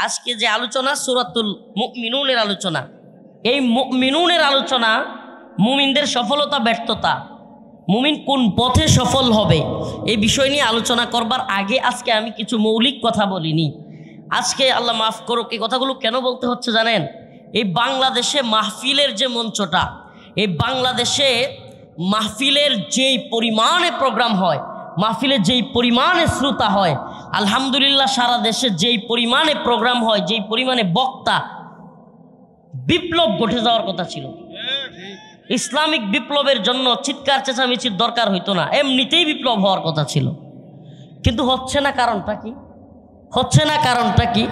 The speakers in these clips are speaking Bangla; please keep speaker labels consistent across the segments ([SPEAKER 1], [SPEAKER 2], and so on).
[SPEAKER 1] আজকে যে আলোচনা সূরাতুল মুমিনুনের আলোচনা, এই মুমিনুনের আলোচনা মুমিনদের সফলতা ব্যর্থতা, মুমিন কোন পথে সফল হবে এই বিষয় নিয়ে আলোচনা করবার আগে আজকে আমি কিছু মৌলিক কথা বলিনি। আজকে আল্লাহ মাফ করুক, এই কথাগুলো কেন বলতে হচ্ছে জানেন? এই বাংলাদেশে মাহফিলের যে মঞ্চটা, এই বাংলাদেশে মাহফিলের যেই পরিমাণে প্রোগ্রাম হয়, মাহফিলের যেই পরিমাণে শ্রোতা হয়, আলহামদুলিল্লাহ সারা দেশে যেই পরিমাণে প্রোগ্রাম হয়, যেই পরিমাণে বক্তা, বিপ্লব ঘটে যাওয়ার কথা ছিল। ইসলামিক বিপ্লবের জন্য চিৎকার চেঁচামেচির দরকার হইতো না, এমনিতেই বিপ্লব হওয়ার কথা ছিল, কিন্তু হচ্ছে না। কারণটা কি? হচ্ছে না কারণটা কি?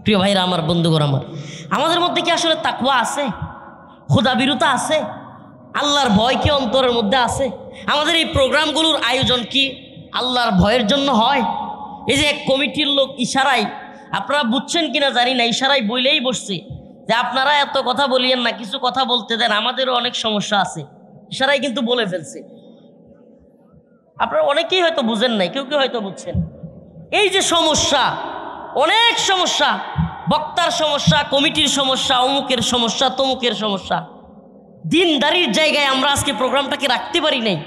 [SPEAKER 1] প্রিয় ভাইরা আমার, বন্ধুগণ আমার, আমাদের মধ্যে কি আসলে তাকওয়া আছে? খোদাভীরুতা আছে? আল্লাহর ভয় কি অন্তরের মধ্যে আছে? আমাদের এই প্রোগ্রামগুলোর আয়োজন কি আল্লাহর ভয়ের জন্য হয়? এই যে এক কমিটির লোক ইশারায়, আপনারা বুঝছেন কিনা জানি না, ইশারায় বইলেই বসছে যে আপনারা এত কথা বলিয়েন না, কিছু কথা বলতে দেন, আমাদেরও অনেক সমস্যা আছে। ইশারায় কিন্তু বলে ফেলছে। আপনারা অনেকেই হয়তো বুঝেন নাই, কেউ কেউ হয়তো বুঝছেন। এই যে সমস্যা, অনেক সমস্যা, বক্তার সমস্যা, কমিটির সমস্যা, অমুকের সমস্যা, তমুকের সমস্যা, দিনদারির জায়গায় আমরা আজকে প্রোগ্রামটাকে রাখতে পারি নাই।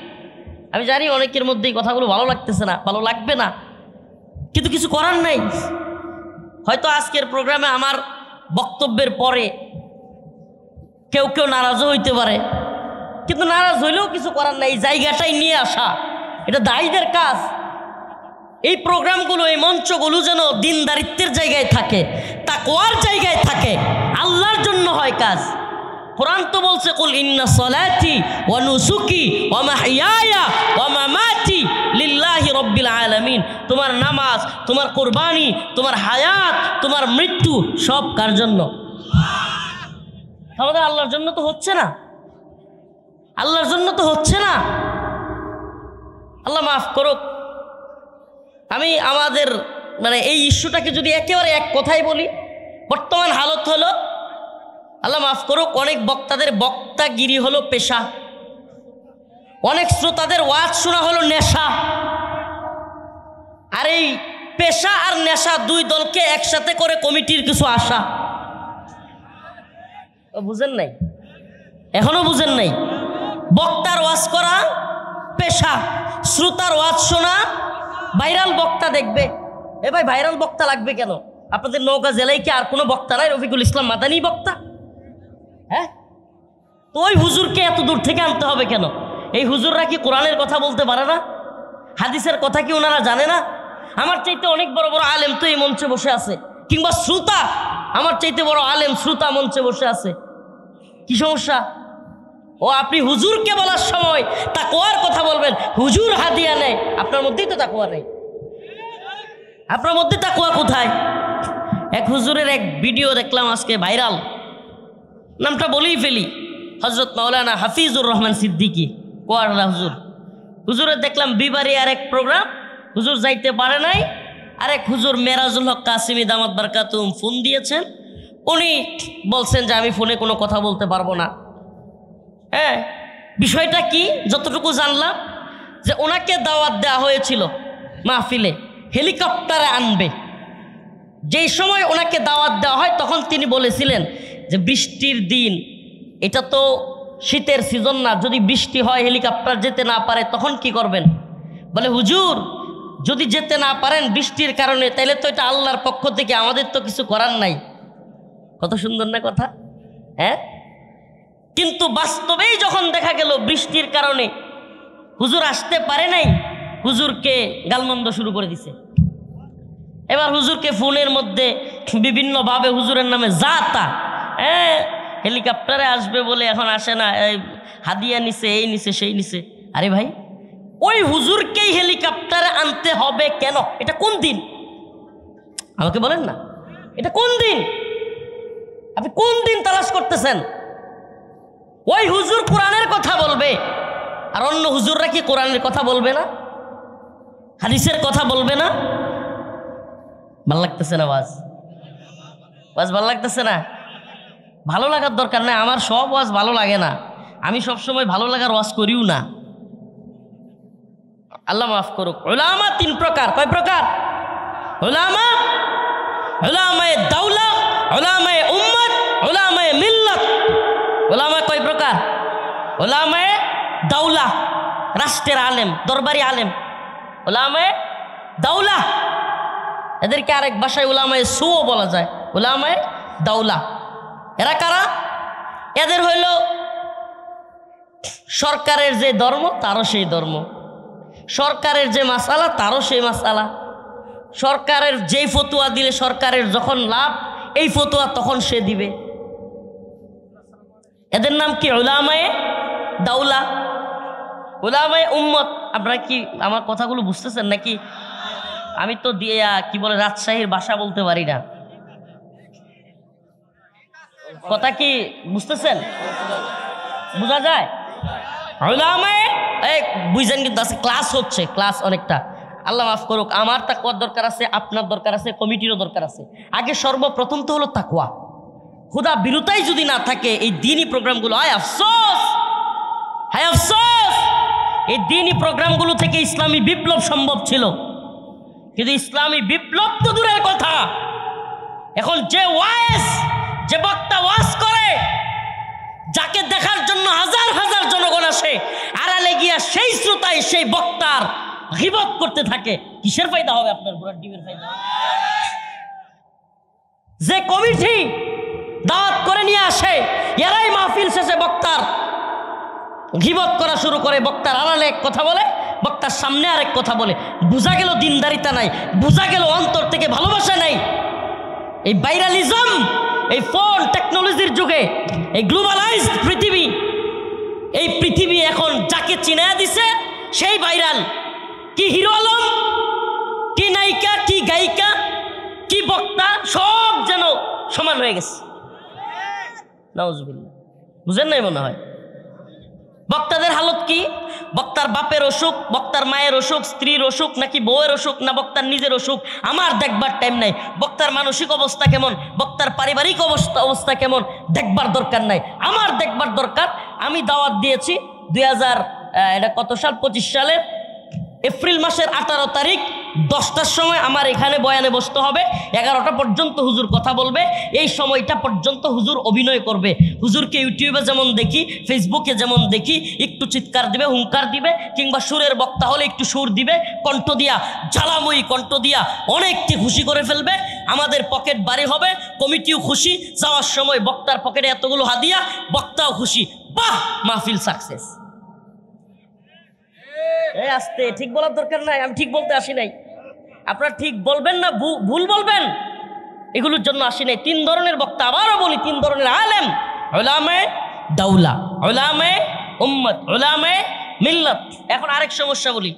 [SPEAKER 1] আমি জানি অনেকের মধ্যে এই কথাগুলো ভালো লাগতেছে না, ভালো লাগবে না, কিন্তু কিছু করার নাই। হয়তো আজকের প্রোগ্রামে আমার বক্তব্যের পরে কেউ কেউ নারাজও হইতে পারে, কিন্তু নারাজ হইলেও কিছু করার নাই। এই জায়গাটাই নিয়ে আসা, এটা দায়ীদের কাজ। এই প্রোগ্রামগুলো, এই মঞ্চগুলো যেন দিনদারিত্বের জায়গায় থাকে, তাকওয়ার জায়গায় থাকে, আল্লাহর জন্য হয় কাজ। কোরআন তো বলছে, কুল ইন্না সলাতি ওয়া নুসুকি ওয়া মাহইয়ায়া ওয়া মামাতি লিল্লাহি রাব্বিল আলামিন। তোমার নামাজ, তোমার কুরবানি, তোমার হায়াত, তোমার মৃত্যু সব কার জন্য? আমাদের আল্লাহর জন্য তো হচ্ছে না, আল্লাহর জন্য তো হচ্ছে না। আল্লাহ মাফ করুক। আমি আমাদের এই ইস্যুটাকে যদি একেবারে এক কথাই বলি, বর্তমান হালত হলো, আল্লাহ মাফ করুক, অনেক বক্তাদের বক্তাগিরি হলো পেশা, অনেক শ্রোতাদের ওয়াজ শোনা হলো নেশা। আর এই পেশা আর নেশা দুই দলকে একসাথে করে কমিটির কিছু আশা। বুঝেন নাই? এখনো বুঝেন নাই? বক্তার ওয়াজ করা পেশা, শ্রোতার ওয়াজ শোনা ভাইরাল বক্তা দেখবে। এ ভাই, ভাইরাল বক্তা লাগবে কেন? আপনাদের নওগাঁ জেলায় কি আর কোনো বক্তা নাই? রফিকুল ইসলাম মাদানী বক্তা? হ্যাঁ, তো ওই হুজুরকে এত দূর থেকে আনতে হবে কেন? এই হুজুররা কি কোরআনের কথা বলতে পারে না? হাদিসের কথা কি ওনারা জানে না? আমার চাইতে অনেক বড় বড় আলেম তো এই মঞ্চে বসে আছে, কিংবা শ্রোতা, আমার চাইতে বড় আলেম শ্রোতা মঞ্চে বসে আছে। কি সমস্যা? ও আপনি হুজুরকে বলার সময় তাকওয়ার কথা বলবেন, হুজুর হাদিয়া নেয়, আপনার মধ্যেই তো তাকওয়া নেই। আপনার মধ্যে তাকওয়া কোথায়? এক হুজুরের এক ভিডিও দেখলাম আজকে ভাইরাল, নামটা বলেই ফেলি, হজরত মাওলানা হাফিজুর রহমান সিদ্দিকী কোয়ারলা হুজুর। হুজুরের দেখলাম বিবারিয়ার এক প্রোগ্রাম, হুজুর যাইতে পারে নাই। আরেক হুজুর মেরাজুল হক কাসিমি দামাত বারকাতুহুম ফোন দিয়েছেন, উনি বলছেন যে আমি ফোনে কোনো কথা বলতে পারবো না। হ্যাঁ, বিষয়টা কি? যতটুকু জানলাম যে ওনাকে দাওয়াত দেওয়া হয়েছিল মাহফিলে, হেলিকপ্টারে আনবে। যেই সময় ওনাকে দাওয়াত দেওয়া হয় তখন তিনি বলেছিলেন যে বৃষ্টির দিন, এটা তো শীতের সিজন না, যদি বৃষ্টি হয় হেলিকপ্টার যেতে না পারে তখন কি করবেন? বলে হুজুর, যদি যেতে না পারেন বৃষ্টির কারণে, তাইলে তো এটা আল্লাহর পক্ষ থেকে, আমাদের তো কিছু করার নাই। কত সুন্দর না কথা? হ্যাঁ, কিন্তু বাস্তবেই যখন দেখা গেল বৃষ্টির কারণে হুজুর আসতে পারে নাই, হুজুরকে গালমন্দ শুরু করে দিছে। এবার হুজুরকে ফোনের মধ্যে বিভিন্নভাবে হুজুরের নামে যাতা, হেলিকপ্টারে আসবে বলে এখন আসে না, হাদিয়া নিছে, এই নিছে, সেই নিছে। আরে ভাই, ওই হুজুরকেই হেলিকপ্টারে আনতে হবে কেন? এটা কোন দিন? আমাকে বলেন না, এটা কোন দিন? আপনি কোন দিন তালাশ করতেছেন? ওই হুজুর কোরআনের কথা বলবে, আর অন্য হুজুররা কি কোরআনের কথা বলবে না? হাদিসের কথা বলবে না? ভাল লাগতেছে না ওয়াজ? ওয়াজ ভাল লাগতেছে না? ভালো লাগার দরকার নাই, আমার সব ওয়াজ ভালো লাগে না, আমি সবসময় ভালো লাগার ওয়াজ করিও না। আল্লাহ মাফ করুক। উলামা তিন প্রকার। কয় প্রকার? উলামা উলামায়ে দাওলা, উলামায়ে উম্মত, উলামায়ে মিল্লাত। উলামা কয় প্রকার? উলামায়ে দাওলা রাষ্ট্রের আলেম, দরবারি আলেম, উলামায়ে দাওলা। এদেরকে আরেক ভাষায় উলামায়ে সুও বলা যায়, উলামায়ে দাওলা। এরা কারা? এদের হইল সরকারের যে ধর্ম তারও সেই ধর্ম, সরকারের যে মাসালা তারও সেই মাসালা, সরকারের যেই ফতুয়া দিলে সরকারের যখন লাভ এই ফতুয়া তখন সে দিবে। এদের নাম কি? উলামায়ে দাওলা, উলামায়ে উম্মত। আপনারা কি আমার কথাগুলো বুঝতেছেন নাকি? আমি তো দিয়া কি বলে রাজশাহীর ভাষা বলতে পারি না, কথা কি বুঝতেছেন? বোঝা যায়? উলামায়ে বুঝছেন কিন্তু আছে, ক্লাস হচ্ছে, ক্লাস অনেকটা। আল্লাহ মাফ করুক, আমার তাকওয়ার দরকার আছে, আপনার দরকার আছে, কমিটিরও দরকার আছে। আগে সর্বপ্রথম তো হলো তাকওয়া। খুদা বিরুতাই যদি না থাকে এই দ্বীনি প্রোগ্রামগুলো, হায় আফসোস, হায় আফসোস। এই দ্বীনি প্রোগ্রামগুলো থেকে ইসলামী বিপ্লব সম্ভব ছিল, কিন্তু ইসলামী বিপ্লব তো দূরের কথা। এখন যে ওয়াইজ, যে বক্তা ওয়াজ করে, যাকে দেখার জন্য হাজার হাজার জনগণ আসে, আড়ালে গিয়া সেই শ্রোতায় সেই বক্তার গীবত করতে থাকে, কিসের ফায়দা হবে আপনার? বুড়ার ডিমের ফায়দা। যে কমিটি দাওয়াত করে নিয়ে আসে, এরাই মাহফিল শেষে বক্তার গীবত করা শুরু করে। বক্তার আড়ালে এক কথা বলে, বক্তার সামনে আরেক কথা বলে। বোঝা গেল দিনদারিতা নাই, বোঝা গেল অন্তর থেকে ভালোবাসা নাই। এই ভাইরালিজম, এই ফোন টেকনোলজির যুগে, এই গ্লোবালাইজড পৃথিবী, এই পৃথিবী এখন যাকে চিনায়া দিছে সেই ভাইরাল। কি হিরো আলম, কি নায়িকা, কি গায়িকা, কি বক্তা, সব যেন সমান হয়ে গেছে। নাউজুবিল্লাহ। বুঝেন নাই মনে হয়? বক্তাদের হালত কি? বক্তার বাপের অসুখ, বক্তার মায়ের অসুখ, স্ত্রীর অসুখ, নাকি বউয়ের অসুখ, না বক্তার নিজের অসুখ, আমার দেখবার টাইম নাই। বক্তার মানসিক অবস্থা কেমন, বক্তার পারিবারিক অবস্থা কেমন, দেখবার দরকার নাই। আমার দেখবার দরকার, আমি দাওয়াত দিয়েছি 2000 এটা কত সাল, 25 সালের এপ্রিল মাসের 18 তারিখ 10টার সময় আমার এখানে বয়ানে বসতে হবে। 11টা পর্যন্ত হুজুর কথা বলবে। এই সময়টা পর্যন্ত হুজুর অভিনয় করবে। হুজুরকে ইউটিউবে যেমন দেখি, ফেসবুকে যেমন দেখি, একটু চিৎকার দিবে, হুঙ্কার দিবে, কিংবা সুরের বক্তা হলে একটু সুর দিবে, কণ্ঠ দিয়া, জ্বালাময়ী কণ্ঠ দিয়া অনেককে খুশি করে ফেলবে। আমাদের পকেট বাড়ি হবে, কমিটিও খুশি, যাওয়ার সময় বক্তার পকেটে এতগুলো হাদিয়া, বক্তাও খুশি। বাহ, মাহফিল সাকসেস। এই আস্তে, ঠিক বলার দরকার নাই, আমি ঠিক বলতে আসি নাই। আপনারা ঠিক বলবেন না ভুল বলবেন, এগুলোর জন্য আসি নাই। 3 ধরনের বক্তা, আবারও বলি, 3 ধরনের আলেম: উলামায়ে দাওলা, উলামায়ে উম্মত, উলামায়ে মিল্লাত। এখন আরেক সমস্যা বলি,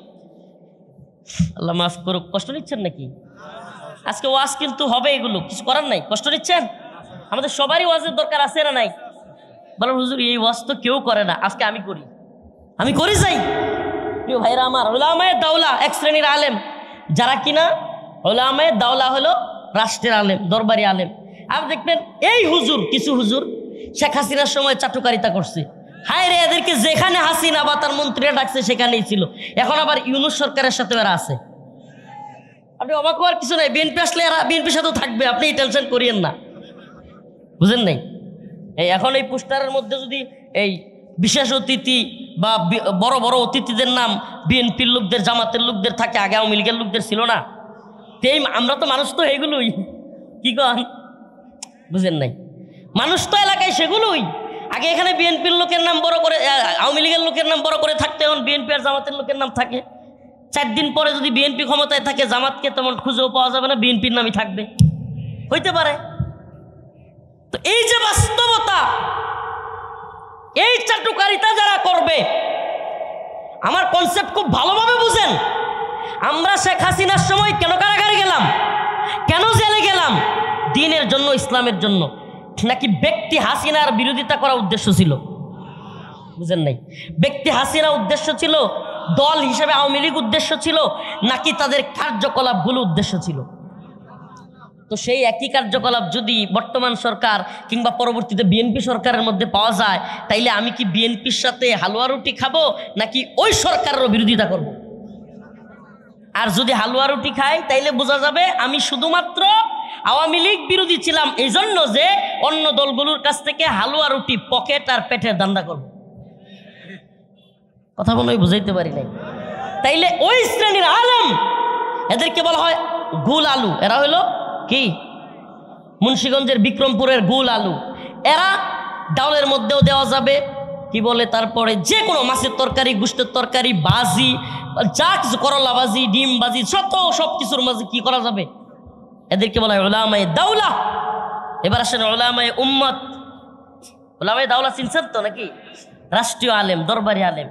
[SPEAKER 1] আল্লাহ মাফ করুক, কষ্ট নিচ্ছেন নাকি? আজকে ওয়াজ কিন্তু হবে, এগুলো কিছু করার নাই। কষ্ট নিচ্ছেন? আমাদের সবারই ওয়াজের দরকার আছে না নাই? বলেন হুজুর এই ওয়াজ তো কেউ করে না, আজকে আমি করি, আমি করি যাই। প্রিয় ভাইরা আমার, উলামায়ে দাওলা এক শ্রেণীর আলেম, যারা কিনা উলামায়ে দাওলা হলো রাষ্ট্রের আলেম, দরবারি আলেম। আপনি দেখবেন এই হুজুর, কিছু হুজুর শেখ হাসিনার সময় চাটুকারিতা করছে। হায় রে, এদেরকে যেখানে হাসিনা বা তার মন্ত্রীরা ডাকছে সেখানেই ছিল। এখন আবার ইউনূস সরকারের সাথে এরা আছে। আপনি অবাক হওয়ার কিছু নাই, বিএনপি আসলে এরা বিএনপির সাথেও থাকবে, আপনি টেনশন করিয়েন না। বুঝেন নাই? এই এখন এই পোস্টারের মধ্যে যদি এই বিশেষ অতিথি বা বড় বড় অতিথিদের নাম বিএনপির লোকদের, জামাতের লোকদের থাকে, আগে আওয়ামী লীগের লোকদের ছিল না। তেই আমরা তো মানুষ তো এইগুলোই, কি কন? বুঝেন নাই? মানুষ তো এলাকায় সেগুলোই। আগে এখানে বিএনপির লোকের নাম বড় করে, আওয়ামী লীগের লোকের নাম বড় করে থাকতে, এখন বিএনপি আর জামাতের লোকের নাম থাকে। 4 দিন পরে যদি বিএনপি ক্ষমতায় থাকে, জামাতকে তেমন খুঁজেও পাওয়া যাবে না, বিএনপির নামই থাকবে, হইতে পারে। তো এই যে বাস্তবতা, এই চাটুকারিতা যারা করবে, আমার কনসেপ্ট খুব ভালোভাবে বুঝেন। আমরা শেখ হাসিনার সময় কেন কারাগারে গেলাম, কেন জেলে গেলাম? দ্বীনের জন্য, ইসলামের জন্য, নাকি ব্যক্তি হাসিনার বিরোধিতা করা উদ্দেশ্য ছিল? বুঝেন নাই? ব্যক্তি হাসিনা উদ্দেশ্য ছিল, দল হিসেবে আওয়ামী লীগ উদ্দেশ্য ছিল, নাকি তাদের কার্যকলাপগুলো উদ্দেশ্য ছিল? তো সেই একই কার্যকলাপ যদি বর্তমান সরকার কিংবা পরবর্তীতে বিএনপি সরকারের মধ্যে পাওয়া যায়, তাইলে আমি কি বিএনপির সাথে হালুয়া রুটি খাবো, নাকি ওই সরকারেরও বিরোধিতা করব? আর যদি হালুয়া রুটি খাই, তাইলে বোঝা যাবে আমি শুধুমাত্র আওয়ামী লীগ বিরোধী ছিলাম এই জন্য যে অন্য দলগুলোর কাছ থেকে হালুয়া রুটি পকেট আর পেটের দান্দা করব। কথা মনে হয় বুঝাইতে পারি নাই। তাইলে ওই শ্রেণীর আলেম, এদেরকে বলা হয় গুল আলু। এরা হলো কি মুন্সিগঞ্জের বিক্রমপুরের গুল আলু। এরা ডাউলের মধ্যেও দেওয়া যাবে, কি বলে তারপরে যে কোনো মাছের তরকারি, গোশতের তরকারি, বাজি, যা কিছু, করলা বাজি, ডিম বাজি, সব কিছুর মাঝে কি করা যাবে, এদেরকে বলা হয় উলামায়ে দাওলা। এবার আসেন উলামায়ে উম্মত। উলামায়ে দাওলা চিনছেন তো নাকি? রাষ্ট্রীয় আলেম, দরবারি আলেম।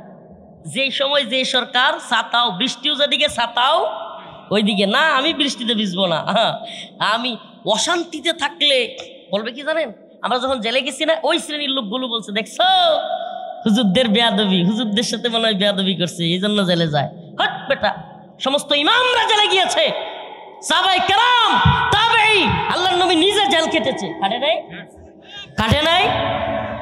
[SPEAKER 1] যেই সময় যে সরকার ছাতাও, বৃষ্টিও যেদিকে ছাতাও ওইদিকে না, আমি বৃষ্টিতে ভিজবো না, আমি অশান্তিতে থাকলে বলবে কি জানেন, আমরা যখন জেলে গেছি না, ওই শ্রেণীর লোকগুলো বলছে দেখছো হুজুরদের বেয়াদবি, হুজুরদের সাথে মনে হয় বেয়াদবি করছে, এই জন্য জেলে যায়। হট বেটা, সমস্ত ইমামরা জেলে গিয়েছে, সাহাবায়ে কেরাম, তাবেঈ, আল্লাহর নবী নিজে জেল কেটেছে, কাটে নাই? কাটে নাই?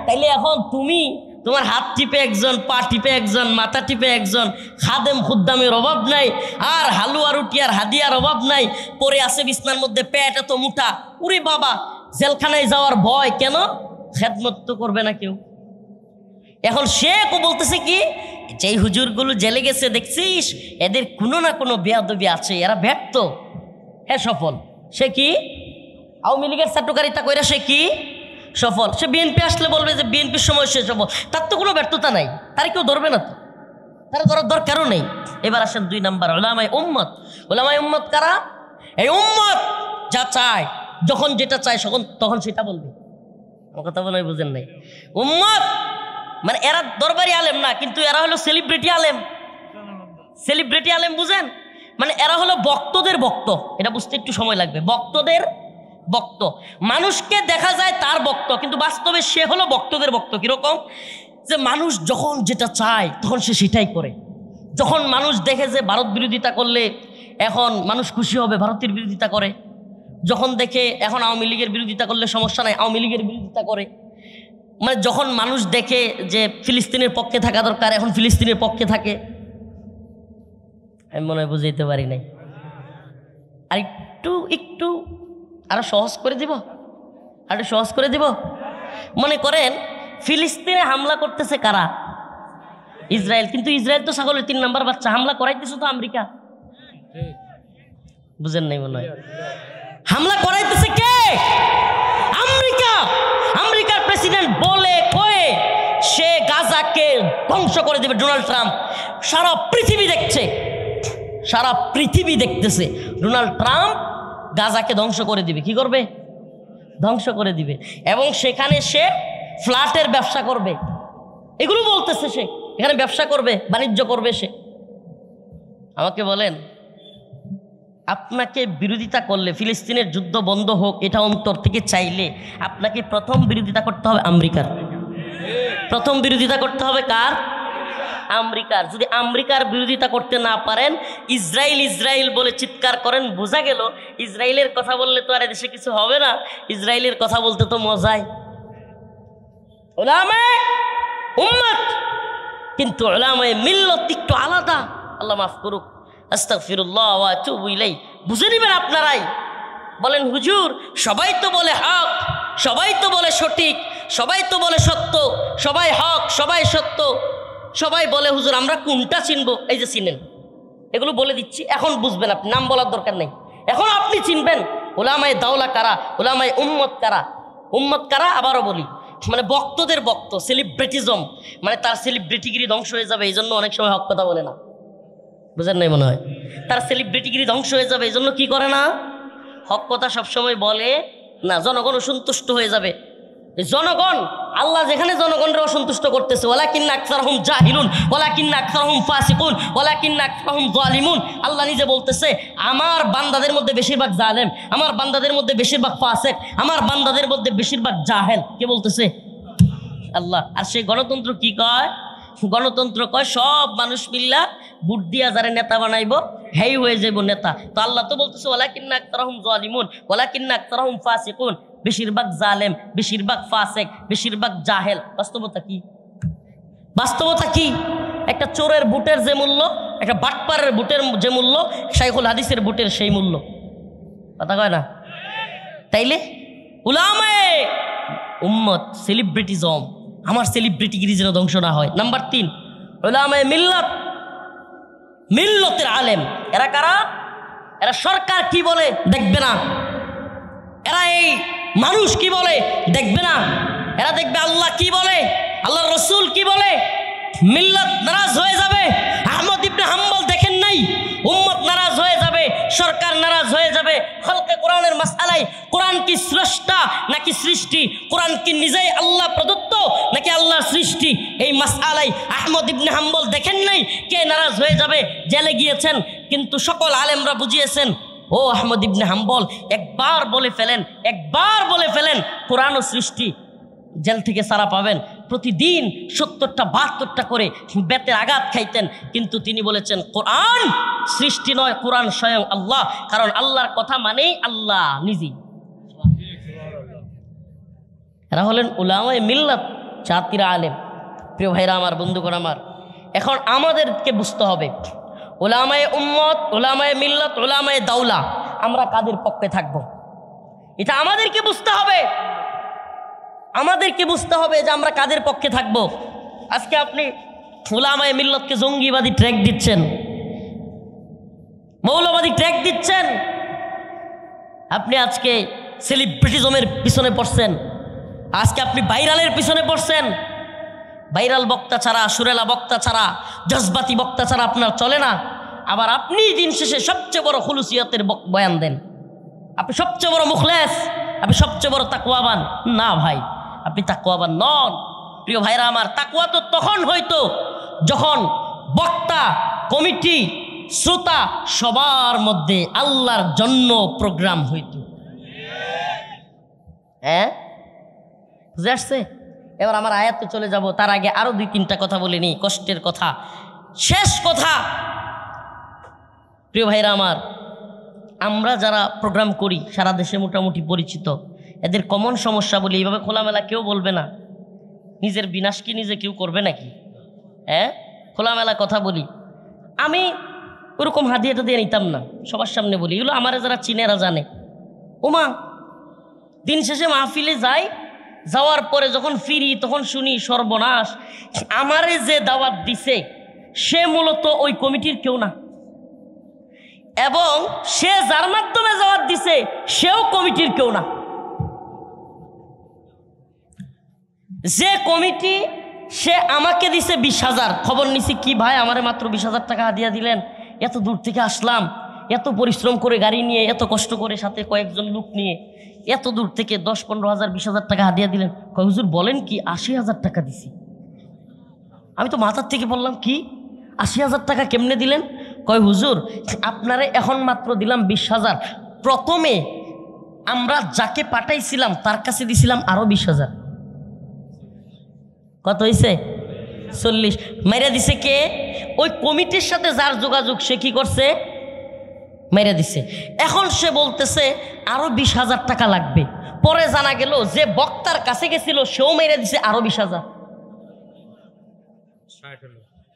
[SPEAKER 1] তাইলে এখন তুমি তোমার হাত টিপে একজন, পা টিপে একজন, মাথা টিপে একজন, খাদেম খুদ্দামের অভাব নাই, আর হালুয়া রুটি আর হাদিয়ার অভাব নাই, পরে আছে বিছনার মধ্যে, পেট এত মুঠা, উরে বাবা, জেলখানায় যাওয়ার ভয় কেন? খেদমত তো করবে না কেউ। এখন সে বলতেছে কি, যেই হুজুরগুলো জেলে গেছে দেখছিস, এদের কোনো না কোনো বেয়াদবি আছে, এরা ব্যর্থ, হ্যাঁ সফল। সে কি আওয়ামী লীগের ছাত্রকারিতা কইরা সে কি সফল। সে বিএনপি আসলে বলবে যে বিএনপির সময় সে সফল, তার তো কোনো ব্যর্থতা নাই, তার কেউ ধরবে না, তো তারা ধরার দরকারও নেই। এবার আসেন 2 নাম্বার, উলামায়ে উম্মত। উলামায়ে উম্মত কারা? এই উম্মত যা চায়, যখন যেটা চায় তখন সেটা বলবে। আমার কথা মনে হয় বুঝেন নাই। উম্মত মানে এরা দরবারি আলেম না, কিন্তু এরা হলো সেলিব্রিটি আলেম। সেলিব্রিটি আলেম বুঝেন? মানে এরা হলো বক্তদের বক্ত। এটা বুঝতে একটু সময় লাগবে। বক্তদের বক্ত, মানুষকে দেখা যায় তার বক্ত, কিন্তু বাস্তবে সে হলো বক্তদের বক্ত। কিরকম? যে মানুষ যখন যেটা চায় তখন সে সেটাই করে। যখন মানুষ দেখে যে ভারত বিরোধিতা করলে এখন মানুষ খুশি হবে, ভারতের বিরোধিতা করে। যখন দেখে এখন আওয়ামী লীগের বিরোধিতা করলে সমস্যা নাই, আওয়ামী লীগের বিরোধিতা করে। মানে যখন মানুষ দেখে যে ফিলিস্তিনের পক্ষে থাকা দরকার, এখন ফিলিস্তিনের পক্ষে থাকে। আমি মনে হয় বুঝাইতে পারি নাই। আর একটু আরো সহজ করে দিব, আরো সহজ করে দিব। মনে করেন ফিলিস্তিনে হামলা করতেছে কারা? ইসরায়েল। কিন্তু ইসরায়েল তো ছাগলের 3 নাম্বার বাচ্চা, হামলা করাইতেছে তো আমেরিকা। বুঝেন নাই মনে হয়? হামলা করাইতেছে কে? আমেরিকা। আমেরিকার প্রেসিডেন্ট বলে কয়ে সে গাজাকে ধ্বংস করে দেবে। ডোনাল্ড ট্রাম্প সারা পৃথিবী দেখছে, সারা পৃথিবী দেখতেছে ডোনাল্ড ট্রাম্প গাজাকে ধ্বংস করে দিবে। কি করবে? ধ্বংস করে দিবে। এবং সেখানে সে ফ্ল্যাটের ব্যবসা করবে, এগুলো বলতেছে। সে এখানে ব্যবসা করবে, বাণিজ্য করবে সে। আমাকে বলেন, আপনাকে বিরোধিতা করলে, ফিলিস্তিনের যুদ্ধ বন্ধ হোক এটা অন্তর থেকে চাইলে, আপনাকে প্রথম বিরোধিতা করতে হবে আমেরিকার। প্রথম বিরোধিতা করতে হবে কার? আমেরিকার। যদি আমেরিকার বিরোধিতা করতে না পারেন, ইসরায়েল ইসরায়েল বলে চিৎকার করেন, বোঝা গেল ইসরায়েলের কথা বললে তো আর দেশে কিছু হবে না, ইসরায়েলের কথা বলতে তো মজাই। উলামায়ে উম্মত কিন্তু উলামায়ে মিল্লত একটু আলাদা। আল্লাহ মাফ করুক, আস্তাগফিরুল্লাহ ওয়া আতুবু ইলাইহি। বুঝে নেবেন আপনারাই। বলেন হুজুর সবাই তো বলে হক, সবাই তো বলে সঠিক, সবাই তো বলে সত্য, সবাই হক, সবাই সত্য, সবাই বলে হুজুর আমরা কোনটা চিনবো? এই যে চিনেন, এগুলো বলে দিচ্ছি, এখন বুঝবেন। আপনি নাম বলার দরকার নেই, এখন আপনি চিনবেন উলামায়ে দাওলা কারা, উলামায়ে উম্মত কারা। উম্মত কারা? আবারও বলি, মানে বক্তদের বক্ত, সেলিব্রিটিজম, মানে তার সেলিব্রিটিগিরি ধ্বংস হয়ে যাবে, এই জন্য অনেক সময় হক কথা বলে না। বুঝেন নাই মনে হয়? তার সেলিব্রিটিগিরি ধ্বংস হয়ে যাবে, এই জন্য কি করে না? হক কথা সবসময় বলে না। জনগণ অসন্তুষ্ট হয়ে যাবে। জনগণ, আল্লাহ যেখানে জনগণরা অসন্তুষ্ট করতেছে, ওয়ালাকিন্না আকসারহুম জাহিলুন ওয়ালাকিন্না আকসারহুম ফাসিকুন ওয়ালাকিন্না আকসারহুম যালিমুন। আল্লাহ নিজে বলতেছে আমার বান্দাদের মধ্যে বেশিরভাগ জালেম, আমার বান্দাদের মধ্যে বেশিরভাগ ফাসিক, আমার বান্দাদের মধ্যে বেশিরভাগ জাহেল। কে বলতেছে? আল্লাহ। আর সেই গণতন্ত্র কি কয়? গণতন্ত্র কয় সব মানুষ মিল্লা বুট দিয়া যারা নেতা বানাইবো হেই হয়ে যাইব নেতা। তো আল্লাহ তো বলতেছে ওয়ালাকিন্না আকসারহুম যালিমুন ওয়ালাকিন্না আকসারহুম ফাসিকুন, বেশিরভাগ জালেম, বেশিরভাগ ফাসিক, বেশিরভাগ জাহেল। বাস্তবতা কি? বাস্তবতা কি? একটা চোরের বুটের যে মূল্য, একটা বাটপারের বুটের যে মূল্য, শাইখুল হাদিসের বুটের সেই মূল্য। কথা কয় না? তাইলে উলামায়ে উম্মত সেলিব্রিটিজম, আমার সেলিব্রিটিগিরি যেন ধ্বংস না হয়। নাম্বার 3 উলামায়ে মিল্লাত, মিল্লতের আলেম। এরা কারা? এরা সরকার কি বলে দেখবে না, এরা এই মানুষ কি বলে দেখবে না, এরা দেখবে আল্লাহ কি বলে, আল্লাহর রসুল কি বলে। মিল্লাত নারাজ হয়ে যাবে। আহমদ ইবনে হাম্বল দেখেন নাই, উম্মত নারাজ হয়ে যাবে, সরকার নারাজ হয়ে যাবে। খালকে কোরআনের মাসআলায় কোরআন কি স্রষ্টা নাকি সৃষ্টি, কোরআন কি নিজেই আল্লাহ প্রদত্ত নাকি আল্লাহর সৃষ্টি, এই মাসআলায় আহমদ ইবনে হাম্বল দেখেন নাই, কে নারাজ হয়ে যাবে, জেলে গিয়েছেন। কিন্তু সকল আলেমরা বুঝিয়েছেন, ও আহমদ ইবনে হাম্বল একবার বলে ফেলেন, একবার বলে ফেলেন কোরআন ও সৃষ্টি, জেল থেকে ছাড়া পাবেন। প্রতিদিন 70টা 72টা করে বেতের আঘাত খাইতেন, কিন্তু তিনি বলেছেন কোরআন সৃষ্টি নয়, কোরআন স্বয়ং আল্লাহ, কারণ আল্লাহর কথা মানেই আল্লাহ নিজেই। এরা হলেন উলামায়ে মিল্লাত, জাতির আলেম। প্রিয় ভাইরা আমার, বন্ধুগণ আমার, এখন আমাদেরকে বুঝতে হবে উলামায়ে উম্মত, উলামায়ে মিল্লাত, উলামায়ে দাওলা, আমরা কাদের পক্ষে থাকব, এটা আমাদেরকে বুঝতে হবে। আমাদেরকে বুঝতে হবে যে আমরা কাদের পক্ষে থাকব। আজকে আপনি উলামায়ে মিল্লাতকে জঙ্গিবাদী ট্র্যাক দিচ্ছেন, মৌলবাদী ট্র্যাক দিচ্ছেন, আপনি আজকে সেলিব্রিটিজমের পিছনে পড়ছেন, আজকে আপনি ভাইরালের পিছনে পড়ছেন। ভাইরাল বক্তা ছাড়া, সুরেলা বক্তা ছাড়া, জজবাতি বক্তা ছাড়া আপনার চলে না। আবার আপনি দিন শেষে সবচেয়ে বড় খুলুসিয়তের বয়ান দেন, আপনি সবচেয়ে বড় মুখলেস, আপনি সবচেয়ে বড় তাকওয়াবান। না ভাই, আপনি তাকওয়াবান নন। প্রিয় ভাইরা আমার, তাকওয়া তো তখন হইতো যখন বক্তা, কমিটি, শ্রোতা সবার মধ্যে আল্লাহর জন্য প্রোগ্রাম হইতো। হ্যাঁ, বুঝে আসছে? এবার আমার আয়াতে চলে যাব, তার আগে আরো 2-3টা কথা বলে নিই, কষ্টের কথা, শেষ কথা। প্রিয় ভাইরা আমার, আমরা যারা প্রোগ্রাম করি সারা দেশে মোটামুটি পরিচিত, এদের কমন সমস্যা বলি, এইভাবে খোলামেলা কেউ বলবে না। নিজের বিনাশ কি নিজে কেউ করবে নাকি? হ্যাঁ, খোলামেলা কথা বলি। আমি ওরকম হাদিয়াটা দিয়ে নিতাম না, সবার সামনে বলি, এগুলো আমার যারা চিনেরা জানে। ওমা, দিন শেষে মাহফিলে যাই, যাওয়ার পরে যখন ফিরি তখন শুনি সর্বনাশ, আমারে যে দাওয়াত দিছে সে মূলত ওই কমিটির কেউ না, এবং সে যার মাধ্যমে দাওয়াত দিছে সেও কমিটির কেউ না। যে কমিটি সে আমাকে দিছে 20,000, খবর নিছি কি ভাই আমারে মাত্র 20,000 টাকা হাদিয়া দিলেন, এত দূর থেকে আসলাম, এত পরিশ্রম করে গাড়ি নিয়ে, এত কষ্ট করে, সাথে কয়েকজন লোক নিয়ে এত দূর থেকে 10-15,000 20,000 টাকা হাদিয়া দিলেন। কয় হুজুর বলেন কি, 80,000 টাকা দিছি। আমি তো মাথার থেকে বললাম কি 80,000 টাকা কেমনে দিলেন? কয় হুজুর আপনারে এখন মাত্র দিলাম 20,000, প্রথমে আমরা যাকে পাঠাইছিলাম তার কাছে দিছিলাম আরো 20,000। কত হয়েছে? 40। মাইরা দিছে কে? ওই কমিটির সাথে যার যোগাযোগ সে কি করছে? মাইরা দিছে। এখন সে বলতেছে আরো 20,000 টাকা লাগবে। পরে জানা গেল যে বক্তার কাছে গেছিল সেও মাইরা দিছে আরো 20,000।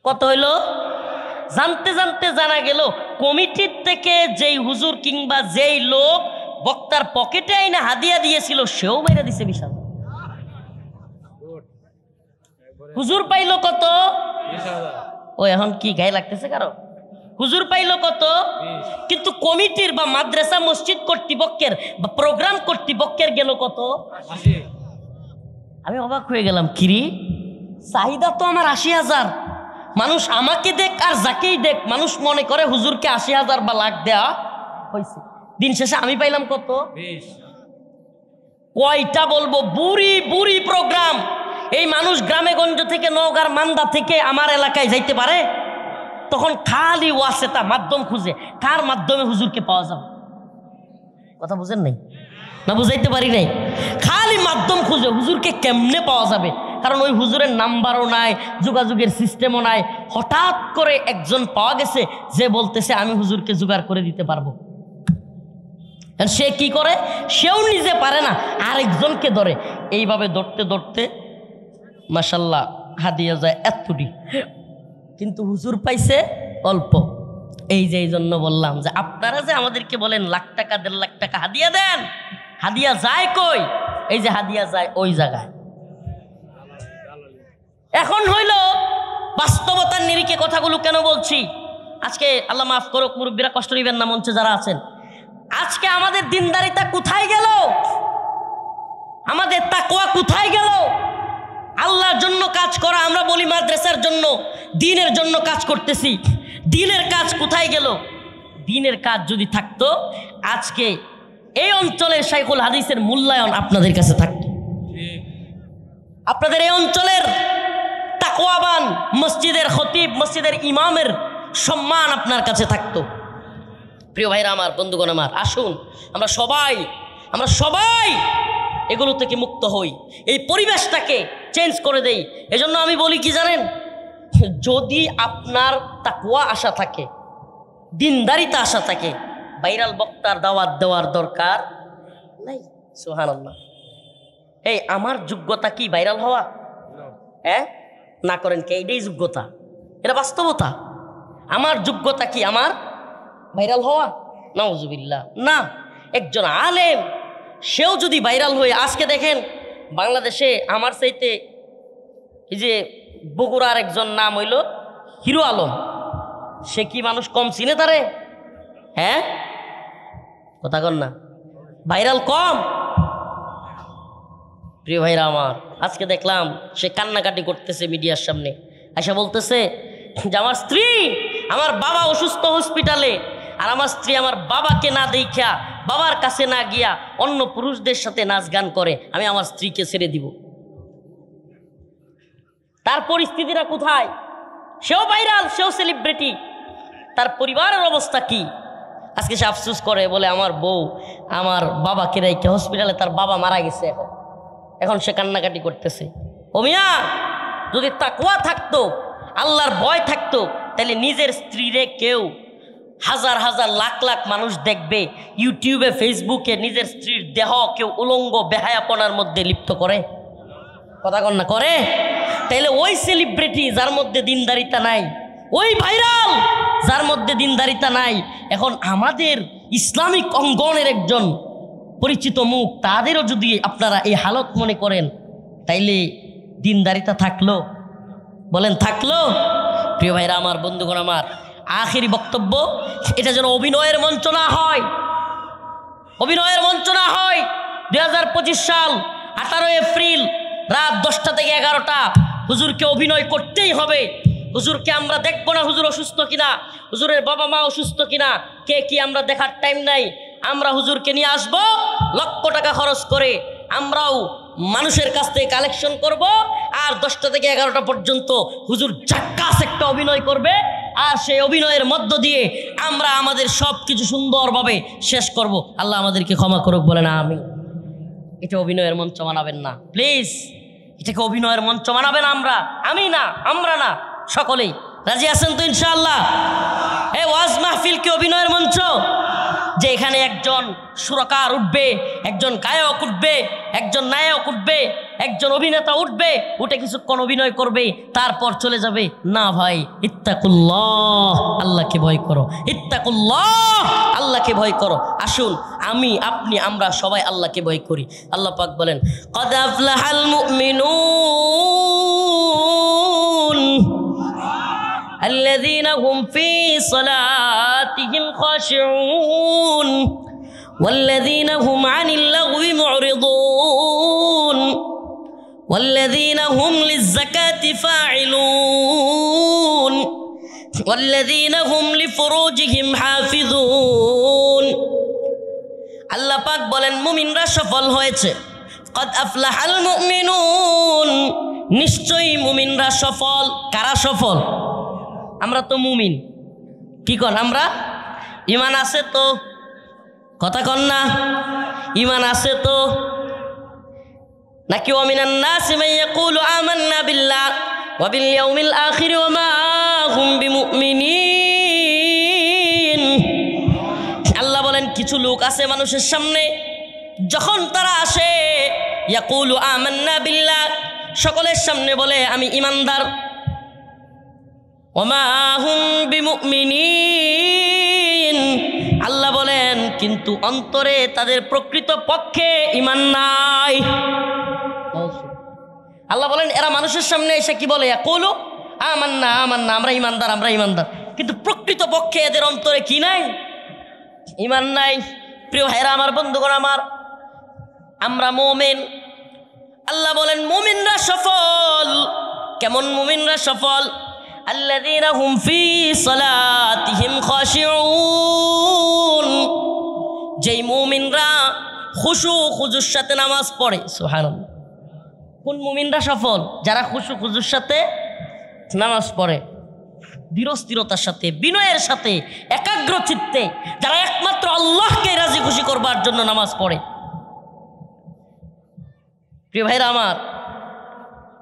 [SPEAKER 1] কত হইল? জানতে জানতে জানা গেল কমিটির থেকে যেই হুজুর কিংবা যেই লোক বক্তার পকেটে আইনা হাদিয়া দিয়েছিল সেও মাইরা দিছে 20,000। হুজুর পাইল কত? 20,000। ও এখন কি গায়ে লাগতেছে কারো? হুজুর পাইল কত? কিন্তু কমিটির বা মাদ্রাসা মসজিদ কর্তৃপক্ষের বা প্রোগ্রাম কর্তৃপক্ষের গেল কত? 80। আমি অবাক হয়ে গেলাম, কিরি চাহিদা তো আমার 80,000, মানুষ আমাকে দেখ আর যাকেই দেখ মানুষ মনে করে হুজুরকে 80,000 বা লাখ দেয়া হয়েছে। দিন শেষে আমি পাইলাম কত? 20। কয়টা বলবো? বুড়ি বুড়ি প্রোগ্রাম। এই মানুষ গ্রামে গঞ্জ থেকে, নওগাঁর মান্দা থেকে আমার এলাকায় যাইতে পারে? তখন খালি ওয়াসেতা মাধ্যম খুঁজে, কার মাধ্যমে হুজুরকে পাওয়া যাবে। কথা বুঝেন নাই না? বুঝাইতে পারি নাই? খালি মাধ্যম খুঁজে হুজুরকে কেমনে পাওয়া যাবে, কারণ ওই হুজুরের নাম্বারও নাই, যোগাযোগের সিস্টেমও নাই। হঠাৎ করে একজন পাওয়া গেছে যে বলতেছে আমি হুজুরকে জোগাড় করে দিতে পারবো। সে কি করে? সেও নিজে পারে না, আরেকজনকে ধরে। এইভাবে ধরতে ধরতে মাশাল্লাহ হাদিয়া যায় এতটি, কিন্তু হুজুর পাইছে অল্প। এই যে এই জন্য বললাম যে আপনারা যে আমাদেরকে বলেন লাখ টাকা 1.5 লাখ টাকা হাদিয়া দেন, হাদিয়া যায় কই? এই যে হাদিয়া যায় ওই জায়গায়। এখন হইল বাস্তবতার নিরিখে কথাগুলো কেন বলছি? আজকে আল্লাহ মাফ করুক, মুরব্বীরা কষ্ট নিবেন না মঞ্চে যারা আছেন। আজকে আমাদের দিনদারিতা কোথায় গেল? আমাদের তাকওয়া কোথায় গেল? আল্লাহর জন্য কাজ করা, আমরা বলি মাদ্রাসার জন্য, দ্বীনের জন্য কাজ করতেছি, দ্বীনের কাজ কোথায় গেল? দ্বীনের কাজ যদি থাকতো আজকে এই অঞ্চলের শাইখুল হাদিসের মূল্যায়ন আপনাদের কাছে থাকতো। আপনাদের এই অঞ্চলের তাকওয়াবান মসজিদের খতিব, মসজিদের ইমামের সম্মান আপনার কাছে থাকতো। প্রিয় ভাইরা আমার, বন্ধুগণ আমার, আসুন আমরা সবাই এগুলো থেকে মুক্ত হই, এই পরিবেশটাকে চেঞ্জ করে দেই। এজন্য আমি বলি কি জানেন, যদি আপনার তাকওয়া আশা থাকে, দিনদারিতা আশা থাকে, ভাইরাল বক্তার দাওয়াত দেওয়ার দরকার নাই। সুবহানাল্লাহ। এই আমার যোগ্যতা কি ভাইরাল হওয়া? না করেন কে? এটাই যোগ্যতা, এটা বাস্তবতা। আমার যোগ্যতা কি আমার ভাইরাল হওয়া? নাউজুবিল্লাহ। না, একজন আলেম সেও যদি ভাইরাল হয়ে, আজকে দেখেন বাংলাদেশে আমার চাইতে এই যে বগুড়ার একজন নাম হইল হিরো আলম, সে কি মানুষ কম চিনে তারে? কথা কন না, ভাইরাল কম। প্রিয় ভাইরা আমার, আজকে দেখলাম সে কান্নাকাটি করতেছে মিডিয়ার সামনে, আয়সা বলতেছে যে আমার স্ত্রী, আমার বাবা অসুস্থ হসপিটালে, আর আমার স্ত্রী আমার বাবাকে না দেখিয়া, বাবার কাছে না গিয়া অন্য পুরুষদের সাথে নাচ গান করে, আমি আমার স্ত্রীকে ছেড়ে দিব। তার পরিস্থিতিটা কোথায়? সেও ভাইরাল, সেও সেলিব্রিটি, তার পরিবারের অবস্থা কি? আজকে সে আফসোস করে, বলে আমার বউ আমার বাবাকে রেখে হসপিটালে, তার বাবা মারা গেছে, এখন সে কান্নাকাটি করতেছে। ও মিয়া, যদি তাকওয়া থাকতো, আল্লাহর ভয় থাকতো, তাহলে নিজের স্ত্রীরে কেউ হাজার হাজার লাখ লাখ মানুষ দেখবে, ইউটিউবে ফেসবুকে নিজের স্ত্রীর দেহ কেউ উলঙ্গ বেহায়াপনার মধ্যে লিপ্ত করে? কথা কন না, করে? তাইলে ওই সেলিব্রিটি যার মধ্যে দিনদারিতা নাই, ওই ভাইরাল যার মধ্যে দিনদারিতা নাই, এখন আমাদের ইসলামিক অঙ্গনের একজন পরিচিত মুখ, তাদেরও যদি আপনারা এই হালত মনে করেন, তাইলে দিনদারিতা থাকলো? বলেন থাকলো? প্রিয় ভাইরা আমার, বন্ধুগণ আমার, আখেরি বক্তব্য, এটা যেন অভিনয়ের মঞ্চ না হয়, অভিনয়ের মঞ্চ না হয়। 2025 সাল 18 এপ্রিল রাত 10টা থেকে 11টা হুজুরকে অভিনয় করতেই হবে। হুজুরকে আমরা দেখবো না হুজুর অসুস্থ কিনা, হুজুরের বাবা মা অসুস্থ কিনা, কে কি আমরা দেখার টাইম নাই। আমরা হুজুরকে নিয়ে আসবো, লক্ষ টাকা খরচ করে আমরাও মানুষের কাছ থেকে কালেকশন করব, আর 10টা থেকে 11টা পর্যন্ত হুজুর জাক্কাস একটা অভিনয় করবে, আর সেই অভিনয়ের মধ্য দিয়ে আমরা আমাদের সব কিছু সুন্দরভাবে শেষ করব। আল্লাহ আমাদেরকে ক্ষমা করুক, বলে না আমি। এটা অভিনয়ের মঞ্চ বানাবেন না প্লিজ, এটাকে অভিনয়ের মঞ্চ বানাবেন আমি না, আমরা না, সকলেই রাজি আছেন তো ইনশাআল্লাহ? এই ওয়াজ মাহফিল কি অভিনয়ের মঞ্চ? যে এখানে একজন সুরকার উঠবে, একজন গায়ক উঠবে, একজন নায়ক উঠবে, একজন অভিনেতা উঠবে, উঠে কিছুক্ষণ অভিনয় করবে, তারপর চলে যাবে? না ভাই, ইত্তাকুল্লাহ, আল্লাহকে ভয় করো, ইত্তাকুল্লাহ, আল্লাহকে ভয় করো। আসুন আমি, আপনি, আমরা সবাই আল্লাহকে ভয় করি। আল্লাহ পাক বলেন, ক্বাদ আফলাহাল মুমিনুন الذين هم في صلاتهم خاشعون والذين هم عن اللغو معرضون والذين هم للزكاة فاعلون والذين هم لفروجهم حافظون। আল্লাহ পাক বলেন মুমিনরা সফল হয়েছে। قد أفلح المؤمنون, নিশ্চয়ই মুমিনরা সফল। কারা সফল? আমরা তো মুমিন, কি কন? আমরা ইমান আছে তো? কথা কন না, ইমান আছে তো নাকি? ওয়ামিনান নাসি মান ইয়াকুলু আমান্না বিল্লাহ ওয়া বিল ইয়াউমিল আখির ওয়া মা হুম বিমুমিনিন। আল্লাহ বলেন কিছু লোক আছে মানুষের সামনে, যখন তারা আসে ইয়াকুলু আমান্না বিল্লাহ, সকলের সামনে বলে আমি ইমানদার, ওমা হুম বিমুমিনিন, আল্লাহ বলেন বলেন কিন্তু অন্তরে তাদের প্রকৃত পক্ষে ঈমান নাই। আল্লাহ বলেন এরা মানুষের সামনে এসে কি বলে, ইয়াকুলু আমান্না আমান্না, আমরা ঈমানদার আমরা ঈমানদার, কিন্তু প্রকৃত পক্ষে এদের অন্তরে কি নাই, ঈমান নাই। প্রিয় ভাইরা আমার, বন্ধুগণ আমার, আমরা মুমিন। আল্লাহ বলেন মুমিনরা সফল। কেমন মুমিনরা সফল? আল্লাযীনা হুম ফি সালাতিহিম খাশিউন, যেই মুমিনরা খুশু খুজুর সাথে নামাজ পড়ে। সুবহানাল্লাহ। কোন মুমিনরা সফল? যারা খুশু খুজুর সাথে নামাজ পড়ে, ধীরস্থিরতার সাথে, বিনয়ের সাথে, একাগ্র চিত্তে, যারা একমাত্র আল্লাহকে রাজি খুশি করবার জন্য নামাজ পড়ে। প্রিয় ভাইরা আমার,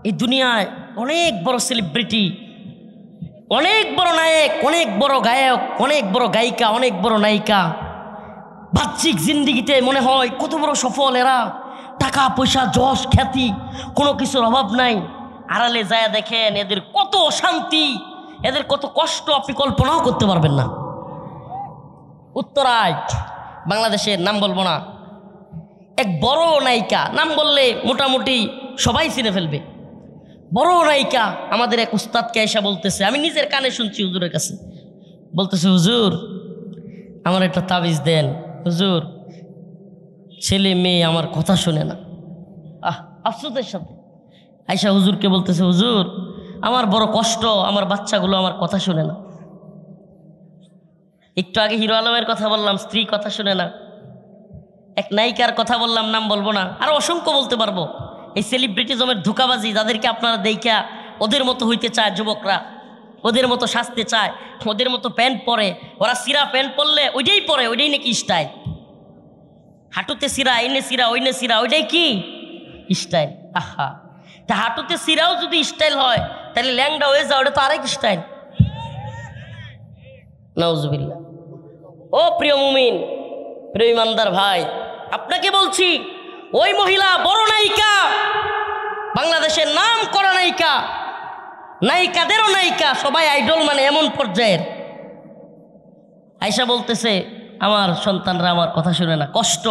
[SPEAKER 1] এই দুনিয়ায় অনেক বড় সেলিব্রিটি, অনেক বড় নায়ক, অনেক বড় গায়ক, অনেক বড় গায়িকা, অনেক বড় নায়িকা, বাহ্যিক জিন্দিগিতে মনে হয় কত বড় সফল এরা, টাকা পয়সা যশ খ্যাতি কোনো কিছুর অভাব নাই। আড়ালে যায় দেখেন এদের কত অশান্তি, এদের কত কষ্ট আপনি কল্পনাও করতে পারবেন না। উত্তরায় বাংলাদেশের নাম বলবো না, এক বড় নায়িকা, নাম বললে মোটামুটি সবাই চিনে ফেলবে, বড় নায়িকা আমাদের এক উস্তাদকে এসে বলতেছে, আমি নিজের কানে শুনছি হুজুরের কাছে, বলতেছে হুজুর আমার একটা তাবিজ দেন, হুজুর ছেলে মেয়ে আমার কথা শোনে না। আফসোসের সাথে আয়সা হুজুরকে বলতেছে, হুজুর আমার বড় কষ্ট, আমার বাচ্চাগুলো আমার কথা শোনে না। একটু আগে হিরো আলমের কথা বললাম, স্ত্রী কথা শোনে না। এক নায়িকার কথা বললাম, নাম বলবো না, আরো অসংখ্য বলতে পারবো। এই সেলিব্রিটিজমের ধোঁকাবাজি, যাদেরকে আপনারা দেখা ওদের মতো হইতে চায় যুবকরা, ওদের মতো সাজতে চায়, ওদের মতো প্যান্ট পরে, ওরা সিরা প্যান্ট পরলে ওইটাই পরে, ওইটাই নাকি স্টাইল। হাঁটুতে সিরা, এনে সিরা, ওইনে সিরা, ওইটাই কি স্টাইল? আহা, তা হাঁটুতে সিরাও যদি স্টাইল হয় তাহলে ল্যাংডা হয়ে যাও, ওটা তো আরেক স্টাইল। নাউজুবিল্লাহ। ও প্রিয় মুমিন, প্রিয় ইমানদার ভাই, আপনাকে বলছি, ওই মহিলা বড় নায়িকা, বাংলাদেশের নাম করা নায়িকা, নায়িকাদেরও নায়িকা, সবাই আইডল মানে এমন পর্যায়ের, আয়সা বলতেছে আমার সন্তানরা আমার কথা শুনে না, কষ্ট,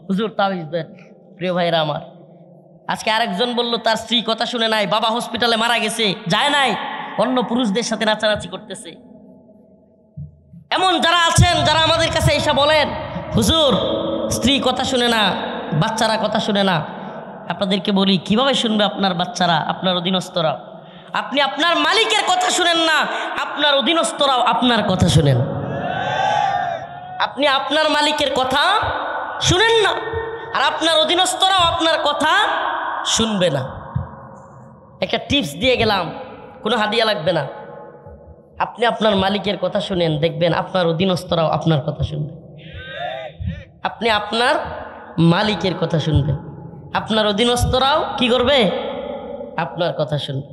[SPEAKER 1] হুজুর তাবিজ দেন। প্রিয় ভাইরা আমার, আজকে আরেকজন বলল তার স্ত্রী কথা শুনে নাই, বাবা হসপিটালে মারা গেছে, যায় নাই, অন্য পুরুষদের সাথে নাচানাচি করতেছে। এমন যারা আছেন, যারা আমাদের কাছে এসে বলেন হুজুর স্ত্রী কথা শুনে না, বাচ্চারা কথা শুনে না। আপনাদেরকে বলি, কিভাবে শুনবে আপনার বাচ্চারা, আপনার অধীনস্থরা? আপনি আপনার মালিকের কথা শুনেন না, আপনার অধীনস্থরাও আপনার কথা শুনেন। আপনি আপনার মালিকের কথা শুনেন না, আর আপনার অধীনস্থরাও আপনার কথা শুনবে না। একটা টিপস দিয়ে গেলাম, কোনো হাদিয়া লাগবে না। আপনি আপনার মালিকের কথা শুনেন, দেখবেন আপনার অধীনস্থরাও আপনার কথা শুনবে। আপনি আপনার মালিকের কথা শুনবেন, আপনার অধীনস্থরাও কি করবে? আপনার কথা শুনবে।